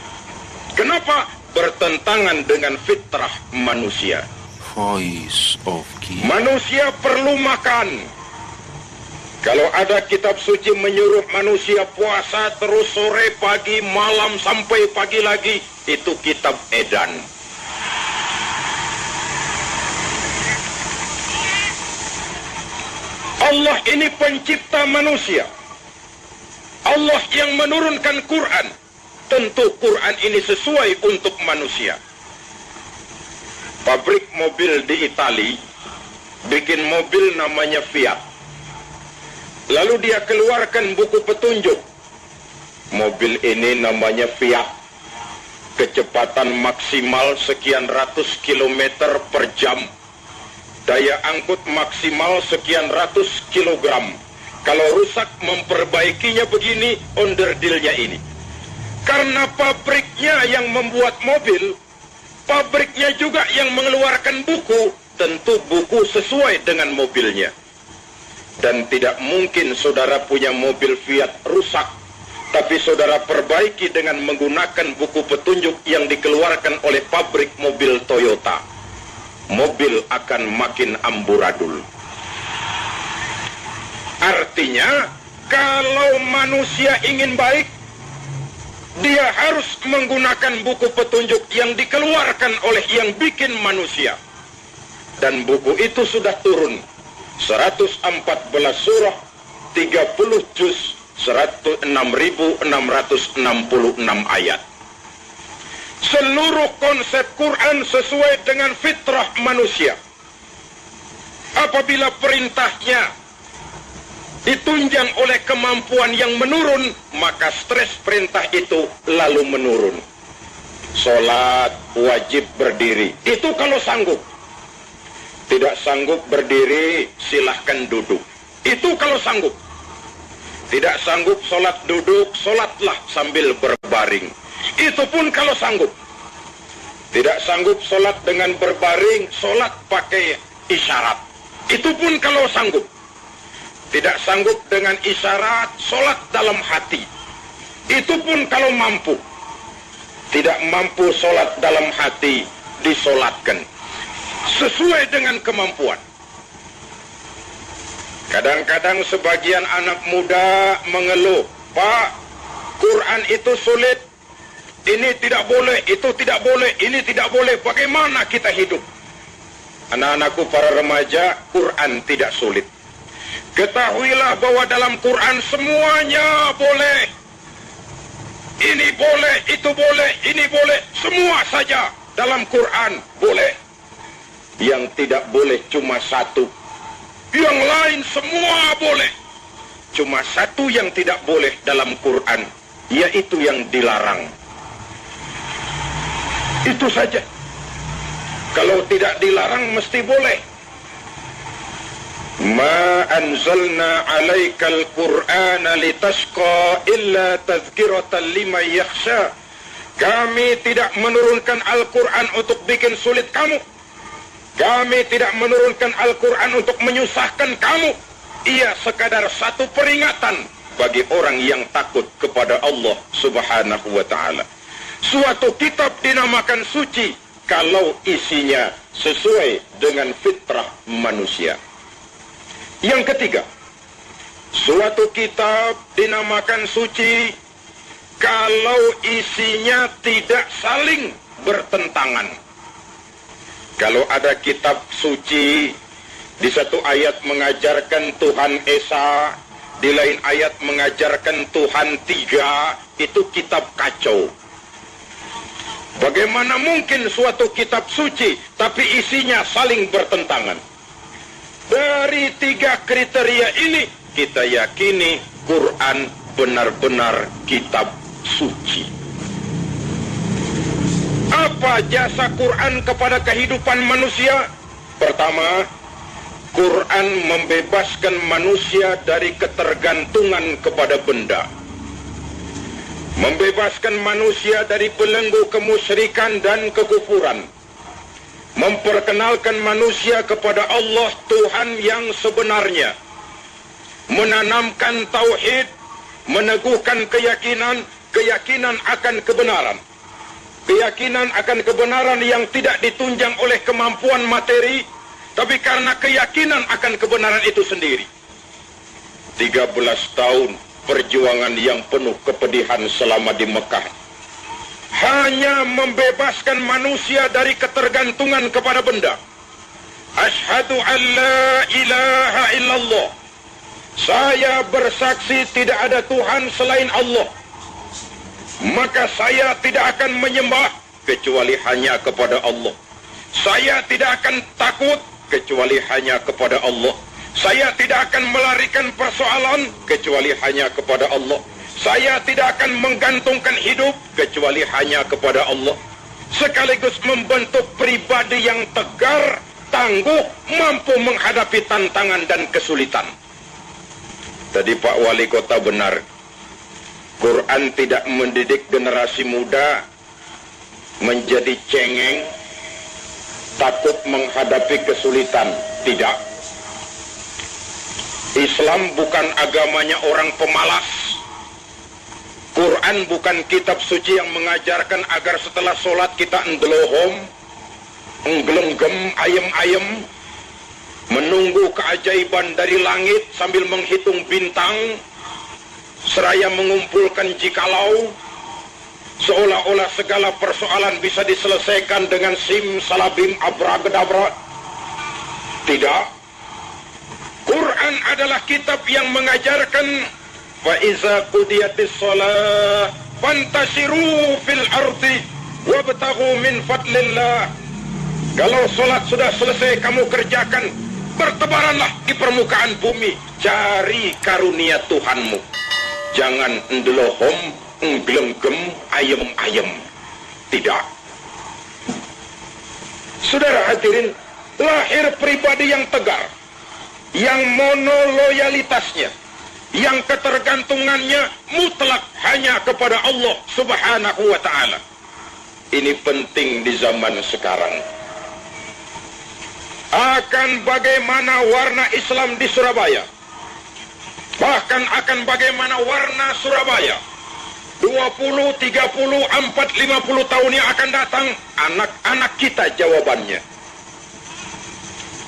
Kenapa? Bertentangan dengan fitrah manusia. Voice of Kiai. Manusia perlu makan. Kalau ada kitab suci menyuruh manusia puasa terus sore, pagi, malam sampai pagi lagi, itu kitab edan. Allah ini pencipta manusia. Allah yang menurunkan Quran. Tentu Quran ini sesuai untuk manusia. Pabrik mobil di Itali bikin mobil namanya Fiat. Lalu dia keluarkan buku petunjuk. Mobil ini namanya Fiat. Kecepatan maksimal sekian ratus kilometer per jam. Daya angkut maksimal sekian ratus kilogram. Kalau rusak memperbaikinya begini, onderdilnya ini. Karena pabriknya yang membuat mobil, pabriknya juga yang mengeluarkan buku, tentu buku sesuai dengan mobilnya. Dan tidak mungkin saudara punya mobil Fiat rusak, tapi saudara perbaiki dengan menggunakan buku petunjuk yang dikeluarkan oleh pabrik mobil Toyota. Mobil akan makin amburadul. Artinya, kalau manusia ingin baik, dia harus menggunakan buku petunjuk yang dikeluarkan oleh yang bikin manusia. Dan buku itu sudah turun. 114 surah, 30 juz, 6.666 ayat. Seluruh konsep Quran sesuai dengan fitrah manusia. Apabila perintahnya ditunjang oleh kemampuan yang menurun, maka stres perintah itu lalu menurun. Sholat wajib berdiri, itu kalau sanggup. Tidak sanggup berdiri, silahkan duduk, itu kalau sanggup. Tidak sanggup sholat duduk, sholatlah sambil berbaring, itu pun kalau sanggup. Tidak sanggup sholat dengan berbaring, sholat pakai isyarat, itu pun kalau sanggup. Tidak sanggup dengan isyarat, sholat dalam hati, itu pun kalau mampu. Tidak mampu sholat dalam hati, disolatkan sesuai dengan kemampuan. Kadang-kadang sebagian anak muda mengeluh, Pak, Quran itu sulit, ini tidak boleh, itu tidak boleh, ini tidak boleh, bagaimana kita hidup? Anak-anakku para remaja, Quran tidak sulit. Ketahuilah bahwa dalam Quran semuanya boleh. Ini boleh, itu boleh, ini boleh, semua saja dalam Quran boleh. Yang tidak boleh cuma satu. Yang lain semua boleh. Cuma satu yang tidak boleh dalam Quran, yaitu yang dilarang. Itu saja. Kalau tidak dilarang mesti boleh. Ma anzalna 'alaikal Qur'ana litasqa illa tadhkiratan liman yakhsha. Kami tidak menurunkan Al-Quran untuk bikin sulit kamu. Kami tidak menurunkan Al-Quran untuk menyusahkan kamu. Ia sekadar satu peringatan bagi orang yang takut kepada Allah Subhanahu wa ta'ala. Suatu kitab dinamakan suci kalau isinya sesuai dengan fitrah manusia. Yang ketiga, suatu kitab dinamakan suci kalau isinya tidak saling bertentangan. Kalau ada kitab suci, di satu ayat mengajarkan Tuhan Esa, di lain ayat mengajarkan Tuhan Tiga, itu kitab kacau. Bagaimana mungkin suatu kitab suci, tapi isinya saling bertentangan? Dari tiga kriteria ini, kita yakini Quran benar-benar kitab suci. Apa jasa Quran kepada kehidupan manusia? Pertama, Quran membebaskan manusia dari ketergantungan kepada benda. Membebaskan manusia dari belenggu kemusyrikan dan kekufuran. Memperkenalkan manusia kepada Allah Tuhan yang sebenarnya. Menanamkan tauhid, meneguhkan keyakinan akan kebenaran. Keyakinan akan kebenaran yang tidak ditunjang oleh kemampuan materi, tapi karena keyakinan akan kebenaran itu sendiri. 13 tahun perjuangan yang penuh kepedihan selama di Mekah. Hanya membebaskan manusia dari ketergantungan kepada benda. Asyhadu an la ilaha illallah. Saya bersaksi tidak ada Tuhan selain Allah. Maka saya tidak akan menyembah kecuali hanya kepada Allah. Saya tidak akan takut kecuali hanya kepada Allah. Saya tidak akan melarikan persoalan kecuali hanya kepada Allah. Saya tidak akan menggantungkan hidup kecuali hanya kepada Allah. Sekaligus membentuk pribadi yang tegar, tangguh, mampu menghadapi tantangan dan kesulitan. Tadi Pak Wali Kota benar. Quran tidak mendidik generasi muda menjadi cengeng, takut menghadapi kesulitan. Tidak. Islam bukan agamanya orang pemalas. Quran bukan kitab suci yang mengajarkan agar setelah sholat kita ngelohom, nggelenggem, ayem-ayem, menunggu keajaiban dari langit sambil menghitung bintang, seraya mengumpulkan jikalau, seolah-olah segala persoalan bisa diselesaikan dengan sim, salabim, abracadabra. Tidak. Quran adalah kitab yang mengajarkan فَإِذَا قُضِيَتِ الصَّلَاةِ فَانْتَشِرُوا فِي الْأَرْضِ وَابْتَغُوا مِنْ فَضْلِ اللَّهِ. Kalau sholat sudah selesai kamu kerjakan, bertebaranlah di permukaan bumi, cari karunia Tuhanmu. Jangan ndelohom, nggelenggem, ayem-ayem. Tidak. Saudara hadirin, lahir pribadi yang tegar, yang monoloyalitasnya, yang ketergantungannya mutlak hanya kepada Allah Subhanahu wa ta'ala. Ini penting di zaman sekarang. Akan bagaimana warna Islam di Surabaya, bahkan akan bagaimana warna Surabaya 20, 30, 40, 50 tahun yang akan datang, anak-anak kita jawabannya.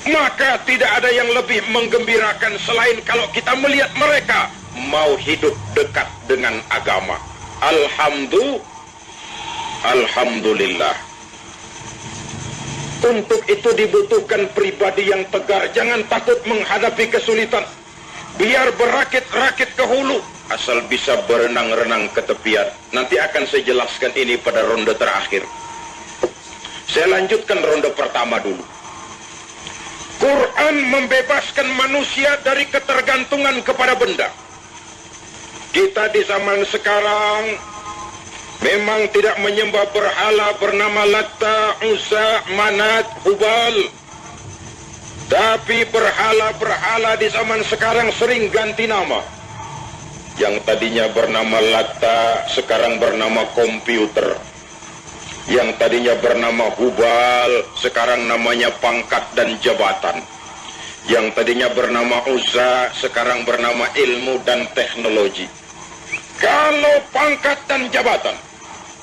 maka tidak ada yang lebih menggembirakan selain kalau kita melihat mereka mau hidup dekat dengan agama. Alhamdulillah. Untuk itu dibutuhkan pribadi yang tegar, jangan takut menghadapi kesulitan. Biar berakit-rakit ke hulu, asal bisa berenang-renang ke tepian. Nanti akan saya jelaskan ini pada ronde terakhir. Saya lanjutkan ronde pertama dulu. Quran membebaskan manusia dari ketergantungan kepada benda. Kita di zaman sekarang memang tidak menyembah berhala bernama Latta, Uzza, Manat, Hubal. Tapi berhala-berhala di zaman sekarang sering ganti nama. Yang tadinya bernama Latta, sekarang bernama komputer. Yang tadinya bernama Hubal, sekarang namanya pangkat dan jabatan. Yang tadinya bernama Uzza, sekarang bernama ilmu dan teknologi. Kalau pangkat dan jabatan,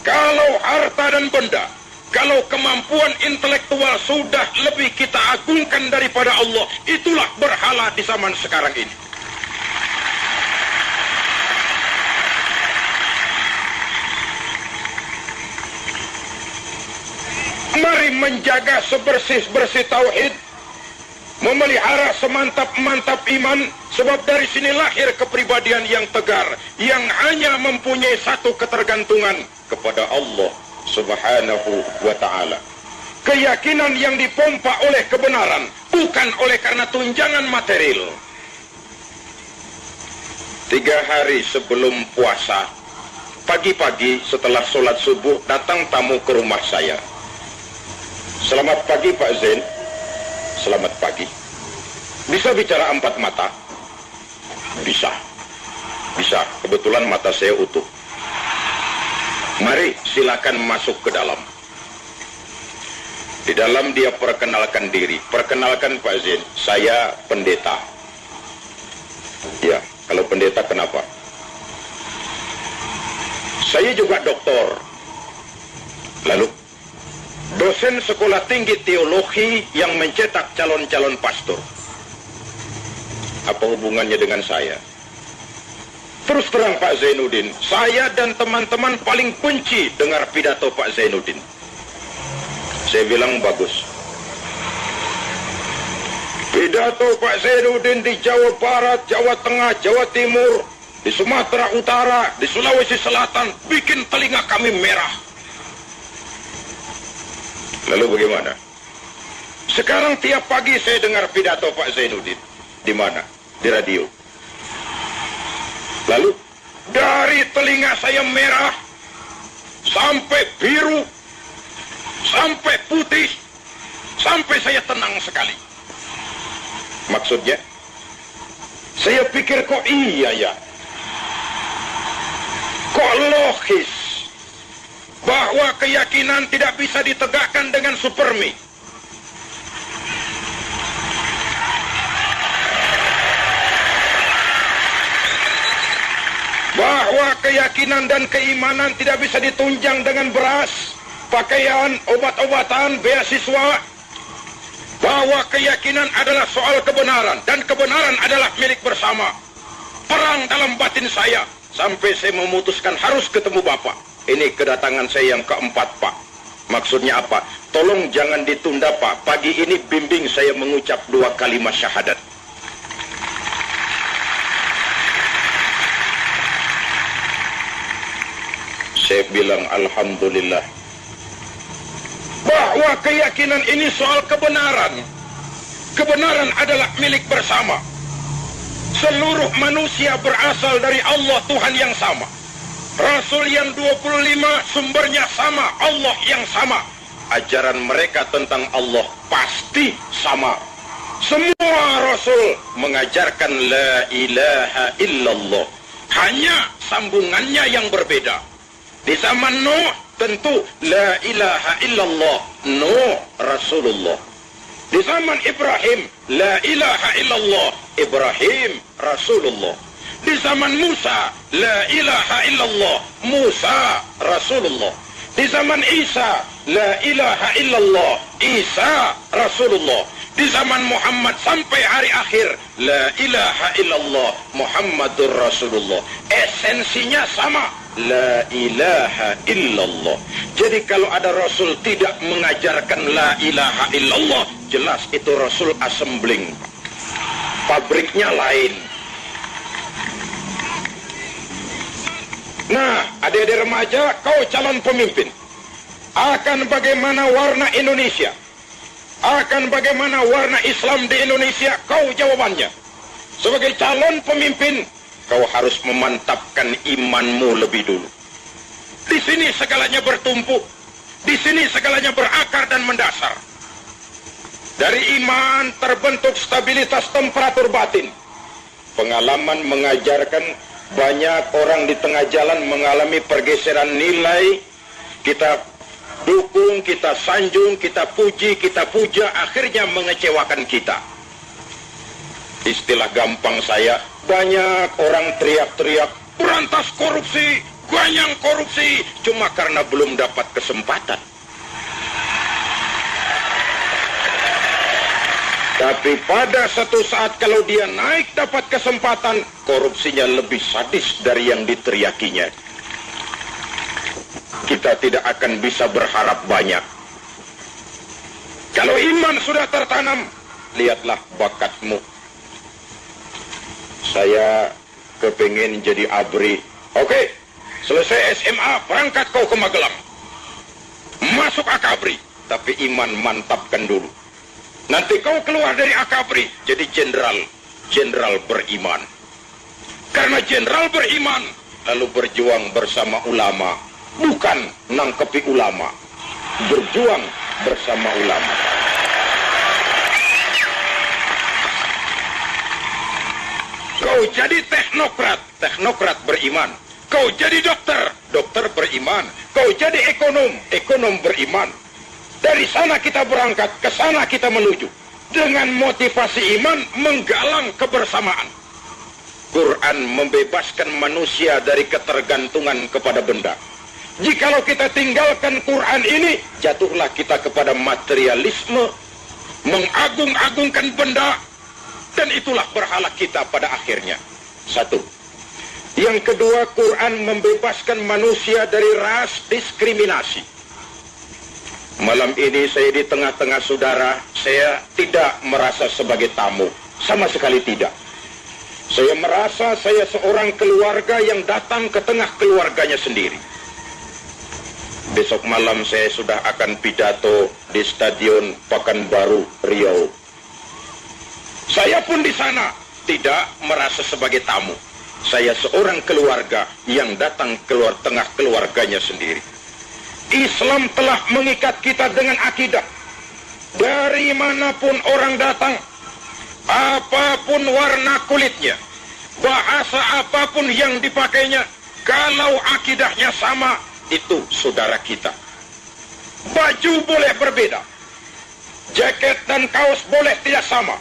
kalau harta dan benda, kalau kemampuan intelektual sudah lebih kita agungkan daripada Allah, itulah berhala di zaman sekarang ini. Mari menjaga sebersih-bersih tauhid, memelihara semantap-mantap iman, sebab dari sini lahir kepribadian yang tegar, yang hanya mempunyai satu ketergantungan kepada Allah Subhanahu wa ta'ala. Keyakinan yang dipompa oleh kebenaran, bukan oleh karena tunjangan material. 3 hari sebelum puasa, pagi-pagi setelah sholat subuh, datang tamu ke rumah saya. Selamat pagi Pak Zain. Selamat pagi. Bisa bicara 4 mata? Bisa. Bisa, kebetulan mata saya utuh. Mari silakan masuk ke dalam. Di dalam dia perkenalkan diri. Perkenalkan Pak Zain, saya pendeta. Ya, kalau pendeta kenapa? Saya juga doktor. Lalu, dosen sekolah tinggi teologi yang mencetak calon-calon pastor. Apa hubungannya dengan saya? Terus terang Pak Zainuddin, saya dan teman-teman paling benci dengar pidato Pak Zainuddin. Saya bilang bagus. Pidato Pak Zainuddin di Jawa Barat, Jawa Tengah, Jawa Timur, di Sumatera Utara, di Sulawesi Selatan, bikin telinga kami merah. Lalu bagaimana? Sekarang tiap pagi saya dengar pidato Pak Zainuddin. Di mana? Di radio. Lalu dari telinga saya merah sampai biru sampai putih sampai saya tenang sekali. Maksudnya, saya pikir kok iya ya, kok logis bahwa keyakinan tidak bisa ditegakkan dengan supermi. Bahwa keyakinan dan keimanan tidak bisa ditunjang dengan beras, pakaian, obat-obatan, beasiswa. Bahwa keyakinan adalah soal kebenaran, dan kebenaran adalah milik bersama. Perang dalam batin saya, sampai saya memutuskan harus ketemu Bapak. Ini kedatangan saya yang keempat, Pak. Maksudnya apa? Tolong jangan ditunda, Pak. Pagi ini bimbing saya mengucap 2 kalimat syahadat. Saya bilang alhamdulillah. Bahwa keyakinan ini soal kebenaran. Kebenaran adalah milik bersama. Seluruh manusia berasal dari Allah Tuhan yang sama. Rasul yang 25 sumbernya sama, Allah yang sama. Ajaran mereka tentang Allah pasti sama. Semua Rasul mengajarkan la ilaha illallah. Hanya sambungannya yang berbeda. Di zaman Nuh tentu la ilaha illallah, Nuh Rasulullah. Di zaman Ibrahim la ilaha illallah, Ibrahim Rasulullah. Di zaman Musa la ilaha illallah, Musa Rasulullah. Di zaman Isa la ilaha illallah, Isa Rasulullah. di zaman Muhammad sampai hari akhir. La ilaha illallah Muhammadur Rasulullah. Esensinya sama. La ilaha illallah. Jadi kalau ada Rasul tidak mengajarkan la ilaha illallah, jelas itu Rasul assembling. Pabriknya lain. Nah, adik-adik remaja, kau calon pemimpin. Akan bagaimana warna Indonesia? Akan bagaimana warna Islam di Indonesia? Kau jawabannya. Sebagai calon pemimpin, kau harus memantapkan imanmu lebih dulu. Di sini segalanya bertumpu. Di sini segalanya berakar dan mendasar. Dari iman terbentuk stabilitas temperatur batin. Pengalaman mengajarkan banyak orang di tengah jalan mengalami pergeseran nilai. Kita dukung, kita sanjung, kita puji, kita puja, akhirnya mengecewakan kita. Istilah gampang saya, banyak orang teriak-teriak, berantas korupsi, ganyang korupsi, cuma karena belum dapat kesempatan. Tapi pada satu saat kalau dia naik dapat kesempatan, korupsinya lebih sadis dari yang diteriakinya. Kita tidak akan bisa berharap banyak. Kalau iman sudah tertanam, lihatlah bakatmu. Saya kepingin jadi ABRI. Oke, selesai SMA, berangkat kau ke Magelang. Masuk AKABRI, tapi iman mantapkan dulu. Nanti kau keluar dari AKABRI, jadi jenderal beriman. Karena jenderal beriman, lalu berjuang bersama ulama. Bukan nangkepi ulama, berjuang bersama ulama. Kau jadi teknokrat beriman. Kau jadi dokter beriman. Kau jadi ekonom beriman. Dari sana kita berangkat, ke sana kita menuju. Dengan motivasi iman, menggalang kebersamaan. Quran membebaskan manusia dari ketergantungan kepada benda. Jikalau kita tinggalkan Quran ini, jatuhlah kita kepada materialisme, mengagung-agungkan benda, dan itulah berhala kita pada akhirnya. Satu. Yang kedua, Quran membebaskan manusia dari ras diskriminasi. Malam ini saya di tengah-tengah saudara, saya tidak merasa sebagai tamu, sama sekali tidak. Saya merasa saya seorang keluarga yang datang ke tengah keluarganya sendiri. Besok malam saya sudah akan pidato di Stadion Pekanbaru, Riau. Saya pun di sana tidak merasa sebagai tamu. Saya seorang keluarga yang datang keluar tengah keluarganya sendiri. Islam telah mengikat kita dengan akidah. Dari manapun orang datang, apapun warna kulitnya, bahasa apapun yang dipakainya, kalau akidahnya sama, itu saudara kita. Baju boleh berbeda, jaket dan kaos boleh tidak sama,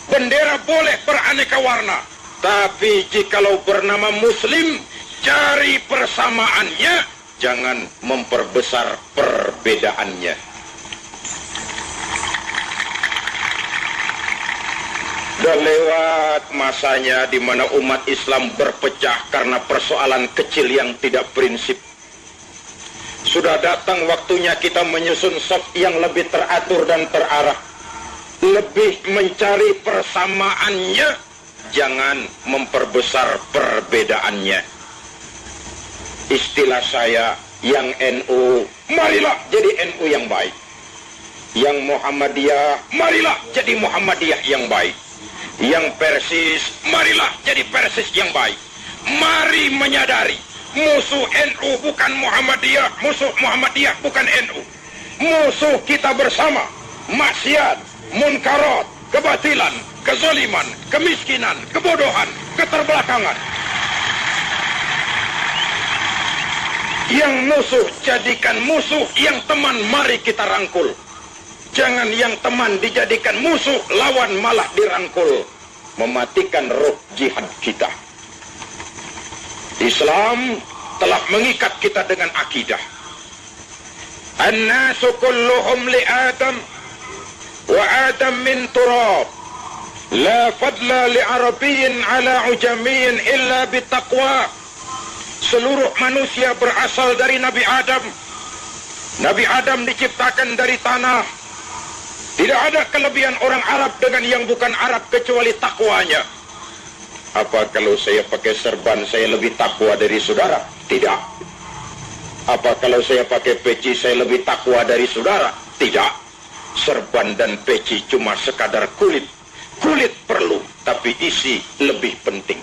bendera boleh beraneka warna, tapi jikalau bernama Muslim, cari persamaannya, jangan memperbesar perbedaannya. Dan lewat masanya di mana umat Islam berpecah karena persoalan kecil yang tidak prinsip. Sudah datang waktunya kita menyusun saf yang lebih teratur dan terarah. Lebih mencari persamaannya, jangan memperbesar perbedaannya. Istilah saya, yang NU, marilah jadi NU yang baik. Yang Muhammadiyah, marilah jadi Muhammadiyah yang baik. Yang Persis, marilah jadi Persis yang baik. Mari menyadari, musuh NU bukan Muhammadiyah, musuh Muhammadiyah bukan NU. Musuh kita bersama, maksiat, munkarat, kebatilan, kezaliman, kemiskinan, kebodohan, keterbelakangan. Yang musuh jadikan musuh, yang teman mari kita rangkul. Jangan yang teman dijadikan musuh, lawan malah dirangkul. Mematikan roh jihad kita. Islam telah mengikat kita dengan akidah. An-nasu kulluhum li Adam wa Adam min turab. La fadla li Arabiyyin ala ujamiyyin illa bitaqwa. Seluruh manusia berasal dari Nabi Adam. Nabi Adam diciptakan dari tanah. Tidak ada kelebihan orang Arab dengan yang bukan Arab kecuali takwanya. Apa kalau saya pakai serban saya lebih takwa dari saudara? Tidak. Apa kalau saya pakai peci saya lebih takwa dari saudara? Tidak. Serban dan peci cuma sekadar kulit. Kulit perlu, tapi isi lebih penting.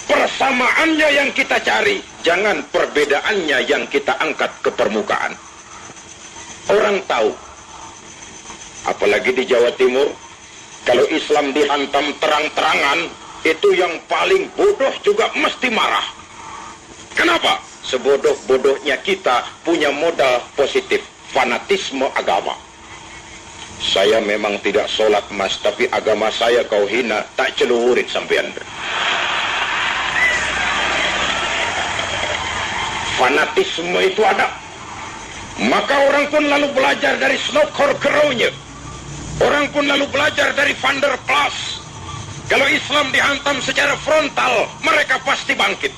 Persamaannya yang kita cari, jangan perbedaannya yang kita angkat ke permukaan. Orang tahu, apalagi di Jawa Timur, kalau Islam dihantam terang-terangan, itu yang paling bodoh juga mesti marah. Kenapa? Sebodoh-bodohnya kita punya modal positif, fanatisme agama. Saya memang tidak sholat mas, tapi agama saya kau hina, tak celuhurin sampean. Fanatisme itu ada. Maka orang pun lalu belajar dari Snokhor-Gerounya. Orang pun lalu belajar dari Van der Plas. Kalau Islam dihantam secara frontal, mereka pasti bangkit.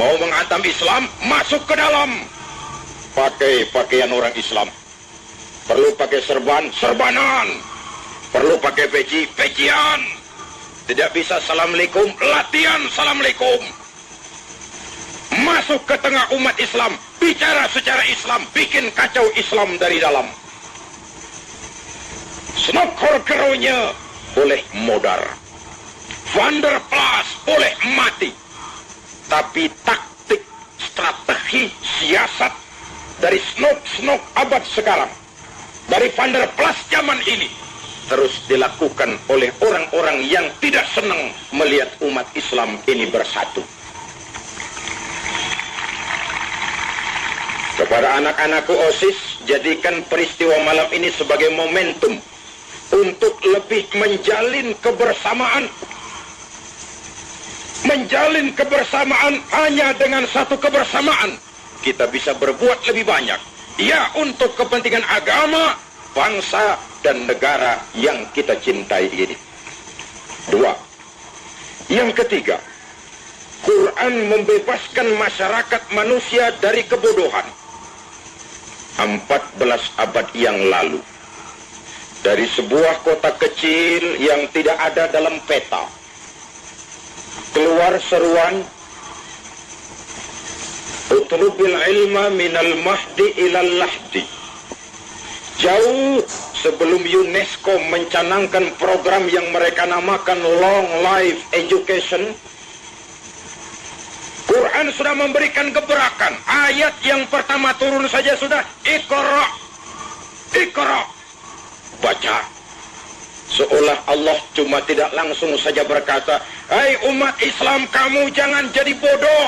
Mau menghantam Islam, masuk ke dalam. Pakai pakaian orang Islam. Perlu pakai serban, serbanan. Perlu pakai peci, pecian. Tidak bisa assalamualaikum, latihan assalamualaikum. Masuk ke tengah umat Islam, bicara secara Islam, bikin kacau Islam dari dalam. Snokhor-Gerounya boleh modar. Van der Plas boleh mati. Tapi taktik, strategi, siasat dari Snok abad sekarang, dari Van der Plas zaman ini, terus dilakukan oleh orang-orang yang tidak senang melihat umat Islam ini bersatu. Kepada anak-anakku OSIS, jadikan peristiwa malam ini sebagai momentum untuk lebih menjalin kebersamaan. Menjalin kebersamaan hanya dengan satu kebersamaan. Kita bisa berbuat lebih banyak. Ya, untuk kepentingan agama, bangsa, dan negara yang kita cintai ini. 2. Yang ketiga, Quran membebaskan masyarakat manusia dari kebodohan. 14 abad yang lalu, dari sebuah kota kecil yang tidak ada dalam peta, keluar seruan, utlubil ilma minal mahdi ilal lahdi. Jauh sebelum UNESCO mencanangkan program yang mereka namakan Long Life Education, Quran sudah memberikan gebrakan. Ayat yang pertama turun saja sudah Iqra, Iqra, baca. Seolah Allah cuma tidak langsung saja berkata, hai umat Islam, kamu jangan jadi bodoh.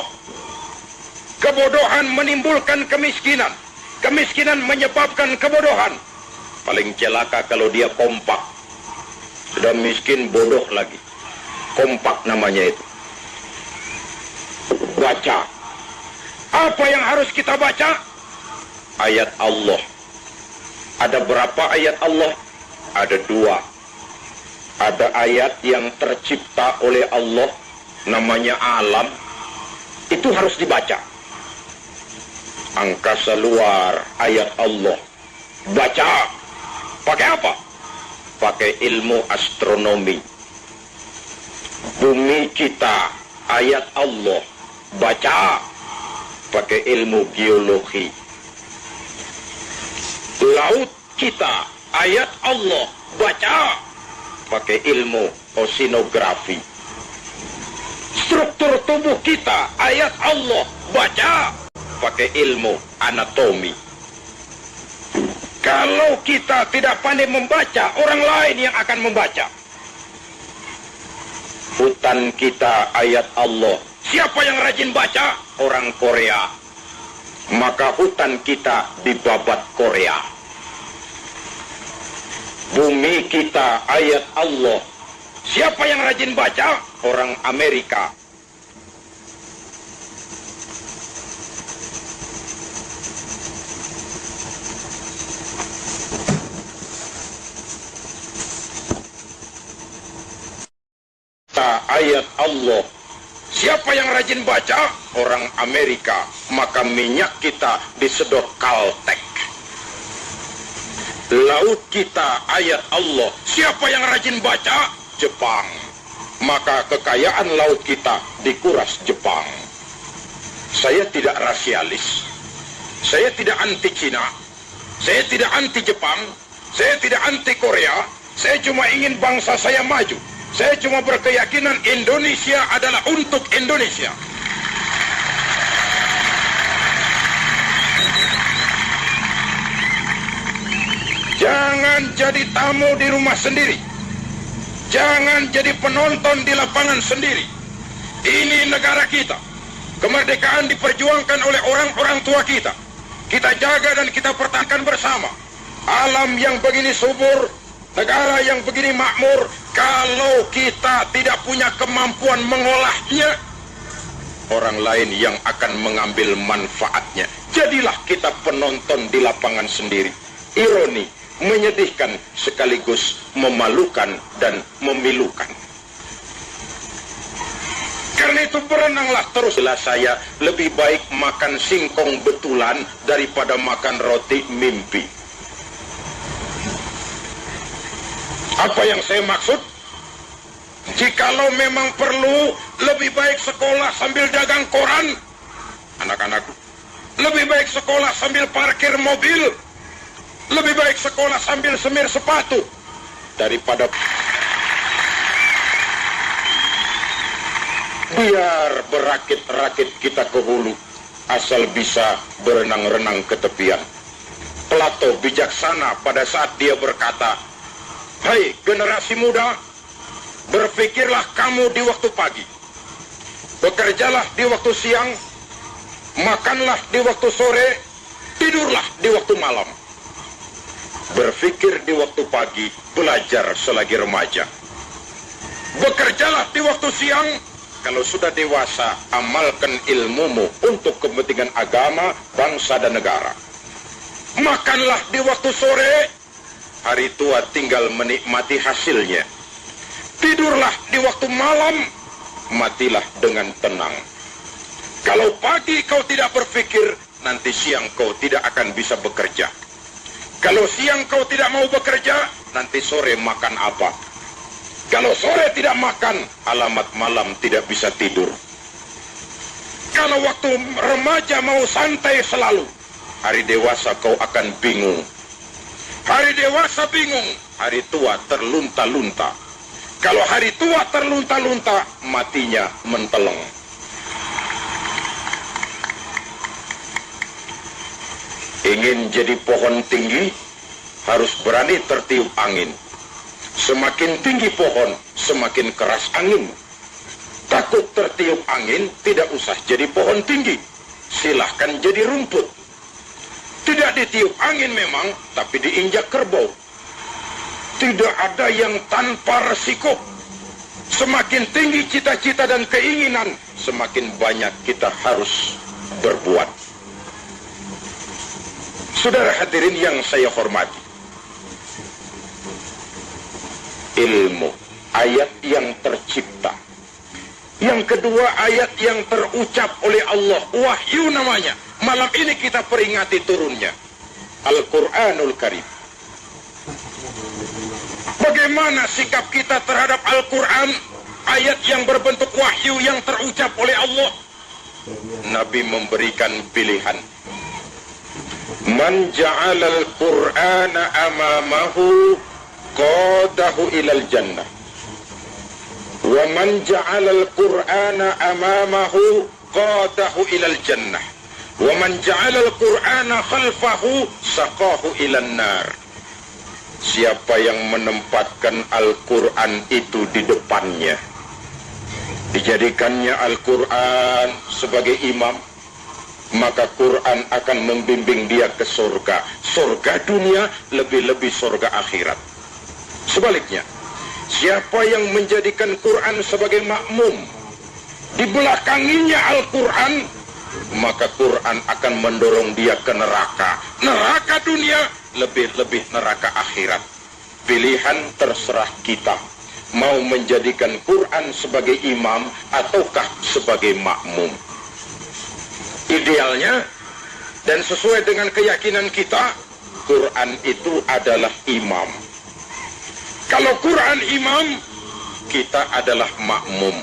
Kebodohan menimbulkan kemiskinan. Kemiskinan menyebabkan kebodohan. Paling celaka kalau dia kompak. Sudah miskin, bodoh lagi. Kompak namanya itu. Baca. Apa yang harus kita baca? Ayat Allah. Ada berapa ayat Allah? Ada 2. Ada ayat yang tercipta oleh Allah, namanya alam. Itu harus dibaca. Angkasa luar, ayat Allah. Baca. Pakai apa? Pakai ilmu astronomi. Bumi kita, ayat Allah. Baca. Pakai ilmu geologi. Laut kita, ayat Allah. Baca. Pakai ilmu oceanografi. Struktur tubuh kita, ayat Allah. Baca. Pakai ilmu anatomi. Kalau kita tidak pandai membaca, orang lain yang akan membaca. Hutan kita, ayat Allah. Siapa yang rajin baca? Orang Korea. Maka hutan kita dibabat Korea. Bumi kita, ayat Allah. Siapa yang rajin baca? Orang Amerika. ayat Allah. Siapa yang rajin baca? Orang Amerika. Maka minyak kita disedot Caltech. Laut kita ayat Allah. Siapa yang rajin baca? Jepang. Maka kekayaan laut kita dikuras Jepang. Saya tidak rasialis. Saya tidak anti Cina. Saya tidak anti Jepang. Saya tidak anti Korea. Saya cuma ingin bangsa saya maju. Saya cuma berkeyakinan Indonesia adalah untuk Indonesia. Jangan jadi tamu di rumah sendiri. Jangan jadi penonton di lapangan sendiri. Ini negara kita. Kemerdekaan diperjuangkan oleh orang-orang tua kita. Kita jaga dan kita pertahankan bersama. Alam yang begini subur, negara yang begini makmur, kalau kita tidak punya kemampuan mengolahnya, orang lain yang akan mengambil manfaatnya. Jadilah kita penonton di lapangan sendiri. Ironi, menyedihkan sekaligus memalukan dan memilukan. Karena itu berenanglah terus. Saya lebih baik makan singkong betulan daripada makan roti mimpi. Apa yang saya maksud? Jikalau memang perlu, lebih baik sekolah sambil dagang koran, anak-anakku. Lebih baik sekolah sambil parkir mobil. Lebih baik sekolah sambil semir sepatu daripada biar berakit-rakit kita ke hulu, asal bisa berenang-renang ke tepian. Plato bijaksana pada saat dia berkata, "Hai generasi muda, berpikirlah kamu di waktu pagi, bekerjalah di waktu siang, makanlah di waktu sore, tidurlah di waktu malam." Berpikir di waktu pagi, belajar selagi remaja. Bekerjalah di waktu siang, kalau sudah dewasa, amalkan ilmumu untuk kepentingan agama, bangsa dan negara. Makanlah di waktu sore, hari tua tinggal menikmati hasilnya. Tidurlah di waktu malam, matilah dengan tenang. Kalau pagi kau tidak berpikir, nanti siang kau tidak akan bisa bekerja. Kalau siang kau tidak mau bekerja, nanti sore makan apa? Kalau sore tidak makan, alamat malam tidak bisa tidur. Kalau waktu remaja mau santai selalu, hari dewasa kau akan bingung. Hari dewasa bingung, hari tua terlunta-lunta. Kalau hari tua terlunta-lunta, matinya menteleng. Ingin jadi pohon tinggi, harus berani tertiup angin. Semakin tinggi pohon, semakin keras angin. Takut tertiup angin, tidak usah jadi pohon tinggi. Silahkan jadi rumput. Tidak ditiup angin memang, tapi diinjak kerbau. Tidak ada yang tanpa resiko. Semakin tinggi cita-cita dan keinginan, semakin banyak kita harus berbuat. Saudara hadirin yang saya hormati, ilmu, ayat yang tercipta. Yang kedua, ayat yang terucap oleh Allah, wahyu namanya. Malam ini kita peringati turunnya Al-Quranul Karim. Bagaimana sikap kita terhadap Al-Quran, ayat yang berbentuk wahyu yang terucap oleh Allah? Nabi memberikan pilihan. Man ja'alal Qur'ana amamahu qadahu ilal jannah. Wa man ja'alal Qur'ana amamahu qadahu ilal jannah. Wa man ja'alal Qur'ana khalfahu saqahu ilan nar. Siapa yang menempatkan Al-Quran itu di depannya, dijadikannya Al-Quran sebagai imam, maka Quran akan membimbing dia ke surga. Surga dunia, lebih-lebih surga akhirat. Sebaliknya, siapa yang menjadikan Quran sebagai makmum, dibelakanginya Al-Quran, maka Quran akan mendorong dia ke neraka. Neraka dunia, lebih-lebih neraka akhirat. Pilihan terserah kita. mau menjadikan Quran sebagai imam ataukah sebagai makmum. Idealnya dan sesuai dengan keyakinan kita, Quran itu adalah imam. Kalau Quran imam, kita adalah makmum.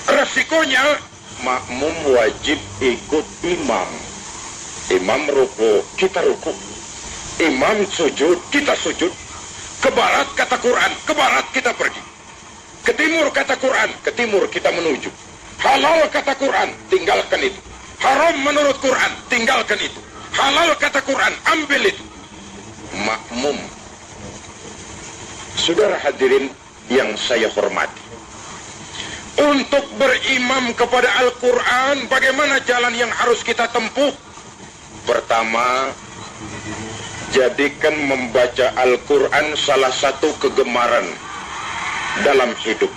Resikonya, makmum wajib ikut imam. Imam ruku, kita ruku. Imam sujud, kita sujud. Ke barat kata Quran, ke barat kita pergi. Ke timur kata Quran, ke timur kita menuju. Halal kata Quran, tinggalkan itu. Haram menurut Quran, tinggalkan itu. Halal kata Quran, ambil itu. Makmum. Saudara hadirin yang saya hormati, untuk berimam kepada Al-Quran, bagaimana jalan yang harus kita tempuh? Pertama, jadikan membaca Al-Quran salah satu kegemaran dalam hidup.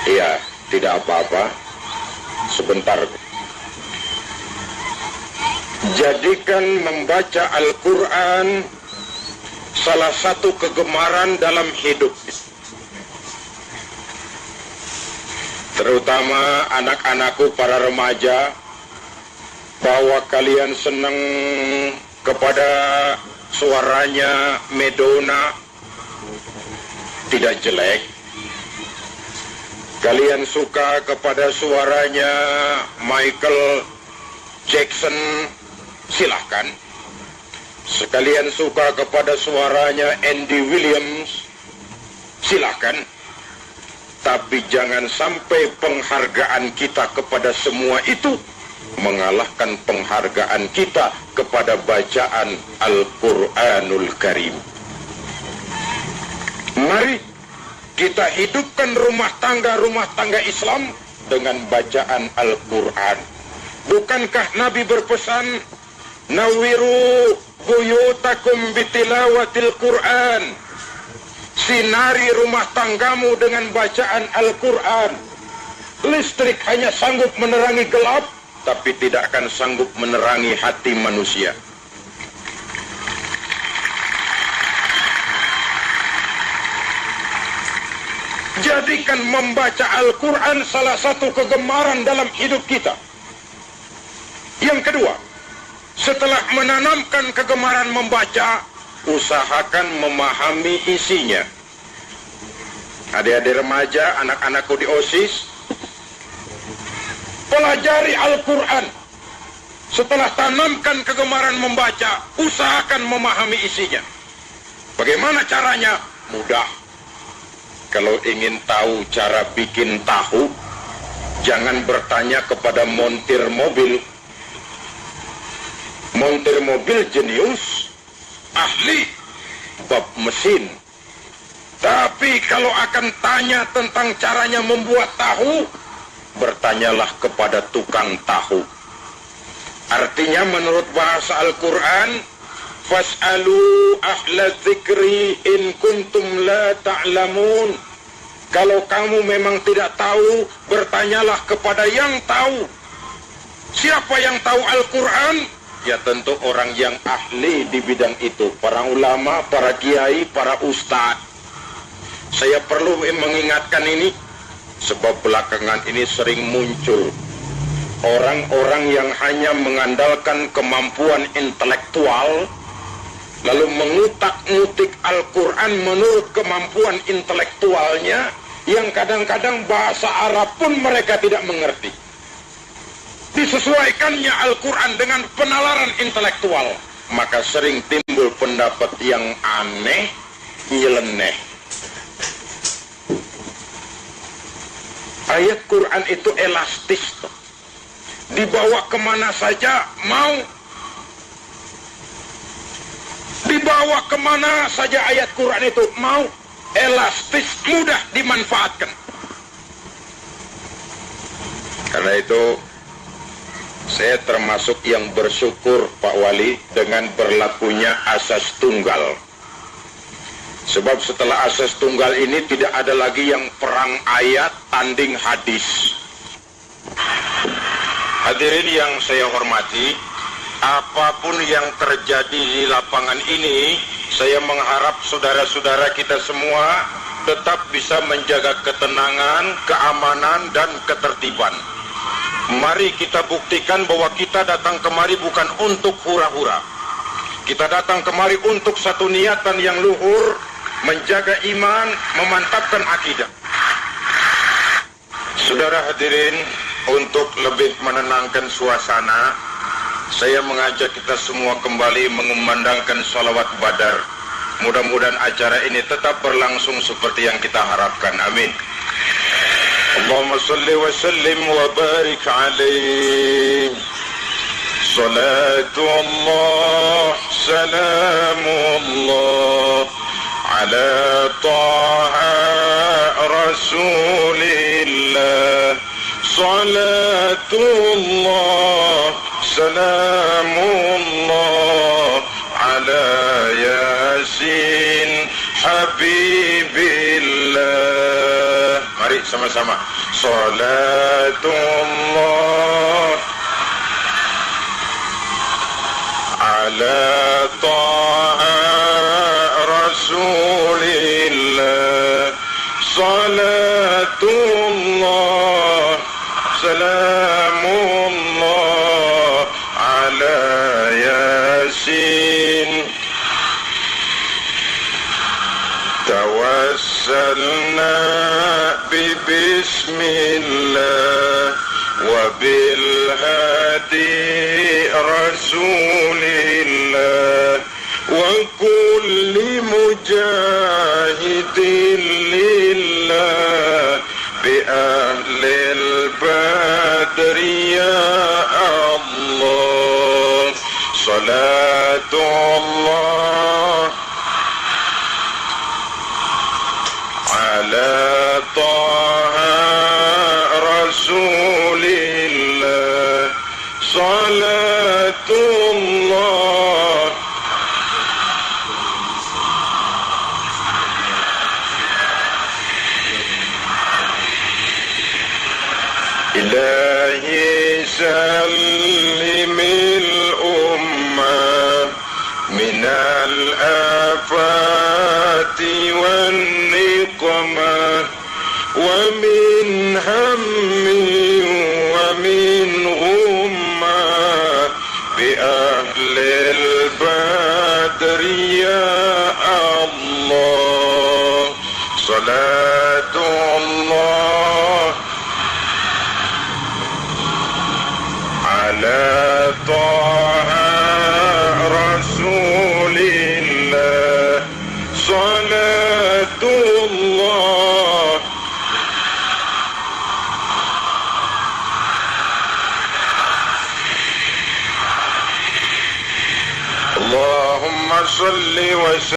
Iya, tidak apa-apa. Sebentar. Jadikan membaca Al-Quran salah satu kegemaran dalam hidup. Terutama anak-anakku para remaja, bahwa kalian senang kepada suaranya Madonna, tidak jelek. Kalian suka kepada suaranya Michael Jackson, silahkan. Sekalian suka kepada suaranya Andy Williams, silahkan. Tapi jangan sampai penghargaan kita kepada semua itu mengalahkan penghargaan kita kepada bacaan Al-Quranul Karim. Mari kita hidupkan rumah tangga Islam dengan bacaan Al-Quran. Bukankah Nabi berpesan, nawiru buyutakum bitilawatil Quran, sinari rumah tanggamu dengan bacaan Al-Quran. Listrik hanya sanggup menerangi gelap, tapi tidak akan sanggup menerangi hati manusia. Jadikan membaca Al-Quran salah satu kegemaran dalam hidup kita. Yang kedua, setelah menanamkan kegemaran membaca, usahakan memahami isinya. Adik-adik remaja, anak-anakku di OSIS, pelajari Al-Quran. Setelah tanamkan kegemaran membaca, usahakan memahami isinya. Bagaimana caranya? Mudah. Kalau ingin tahu cara bikin tahu, jangan bertanya kepada montir mobil. Montir mobil jenius, ahli bab mesin. Tapi kalau akan tanya tentang caranya membuat tahu, bertanyalah kepada tukang tahu. Artinya menurut bahasa Al-Quran, fas'alu ahla dzikri in kuntum la ta'lamun. Kalau kamu memang tidak tahu, bertanyalah kepada yang tahu. Siapa yang tahu Al-Quran? Ya tentu orang yang ahli di bidang itu, para ulama, para kiai, para ustadz. Saya perlu mengingatkan ini, sebab belakangan ini sering muncul orang-orang yang hanya mengandalkan kemampuan intelektual, lalu mengutak-ngutik Al-Quran menurut kemampuan intelektualnya, yang kadang-kadang bahasa Arab pun mereka tidak mengerti. Disesuaikannya Al-Quran dengan penalaran intelektual, maka sering timbul pendapat yang aneh, nyeleneh. Ayat Quran itu elastis, dibawa kemana saja mau. Dibawa kemana saja ayat Quran itu mau, elastis, mudah dimanfaatkan. Karena itu saya termasuk yang bersyukur Pak Wali dengan berlakunya asas tunggal. Sebab setelah asas tunggal ini tidak ada lagi yang perang ayat tanding hadis. Hadirin yang saya hormati, apapun yang terjadi di lapangan ini, saya mengharap saudara-saudara kita semua tetap bisa menjaga ketenangan, keamanan, dan ketertiban. Mari kita buktikan bahwa kita datang kemari bukan untuk hura-hura. Kita datang kemari untuk satu niatan yang luhur, menjaga iman, memantapkan akidah. Saudara hadirin, untuk lebih menenangkan suasana, saya mengajak kita semua kembali mengumandangkan sholawat badar. Mudah-mudahan acara ini tetap berlangsung seperti yang kita harapkan. Amin. Allahumma salli wa sallim wa barik alaih. Salatullah, salamullah ala taha rasulillah. Salatullah, salamullah ala yasin habibillah. Mari sama-sama. Salatullah ala taha rasulillah. Salatullah, salamullah ala yasin. Tawassalna bismillah wa bil hadi rasulillah wa kulli mujahidin lillah bi ahlil badri ya Allah. Salatullah ala taha rasulillah. Salatullah ilahi sallimil ummah minal afati wan niqmah wa min hammi wa min ghummah bi ahlil badri ya Allah. Salatullah ala taha rasulillah. Salatullah Allahumma salli wa sallim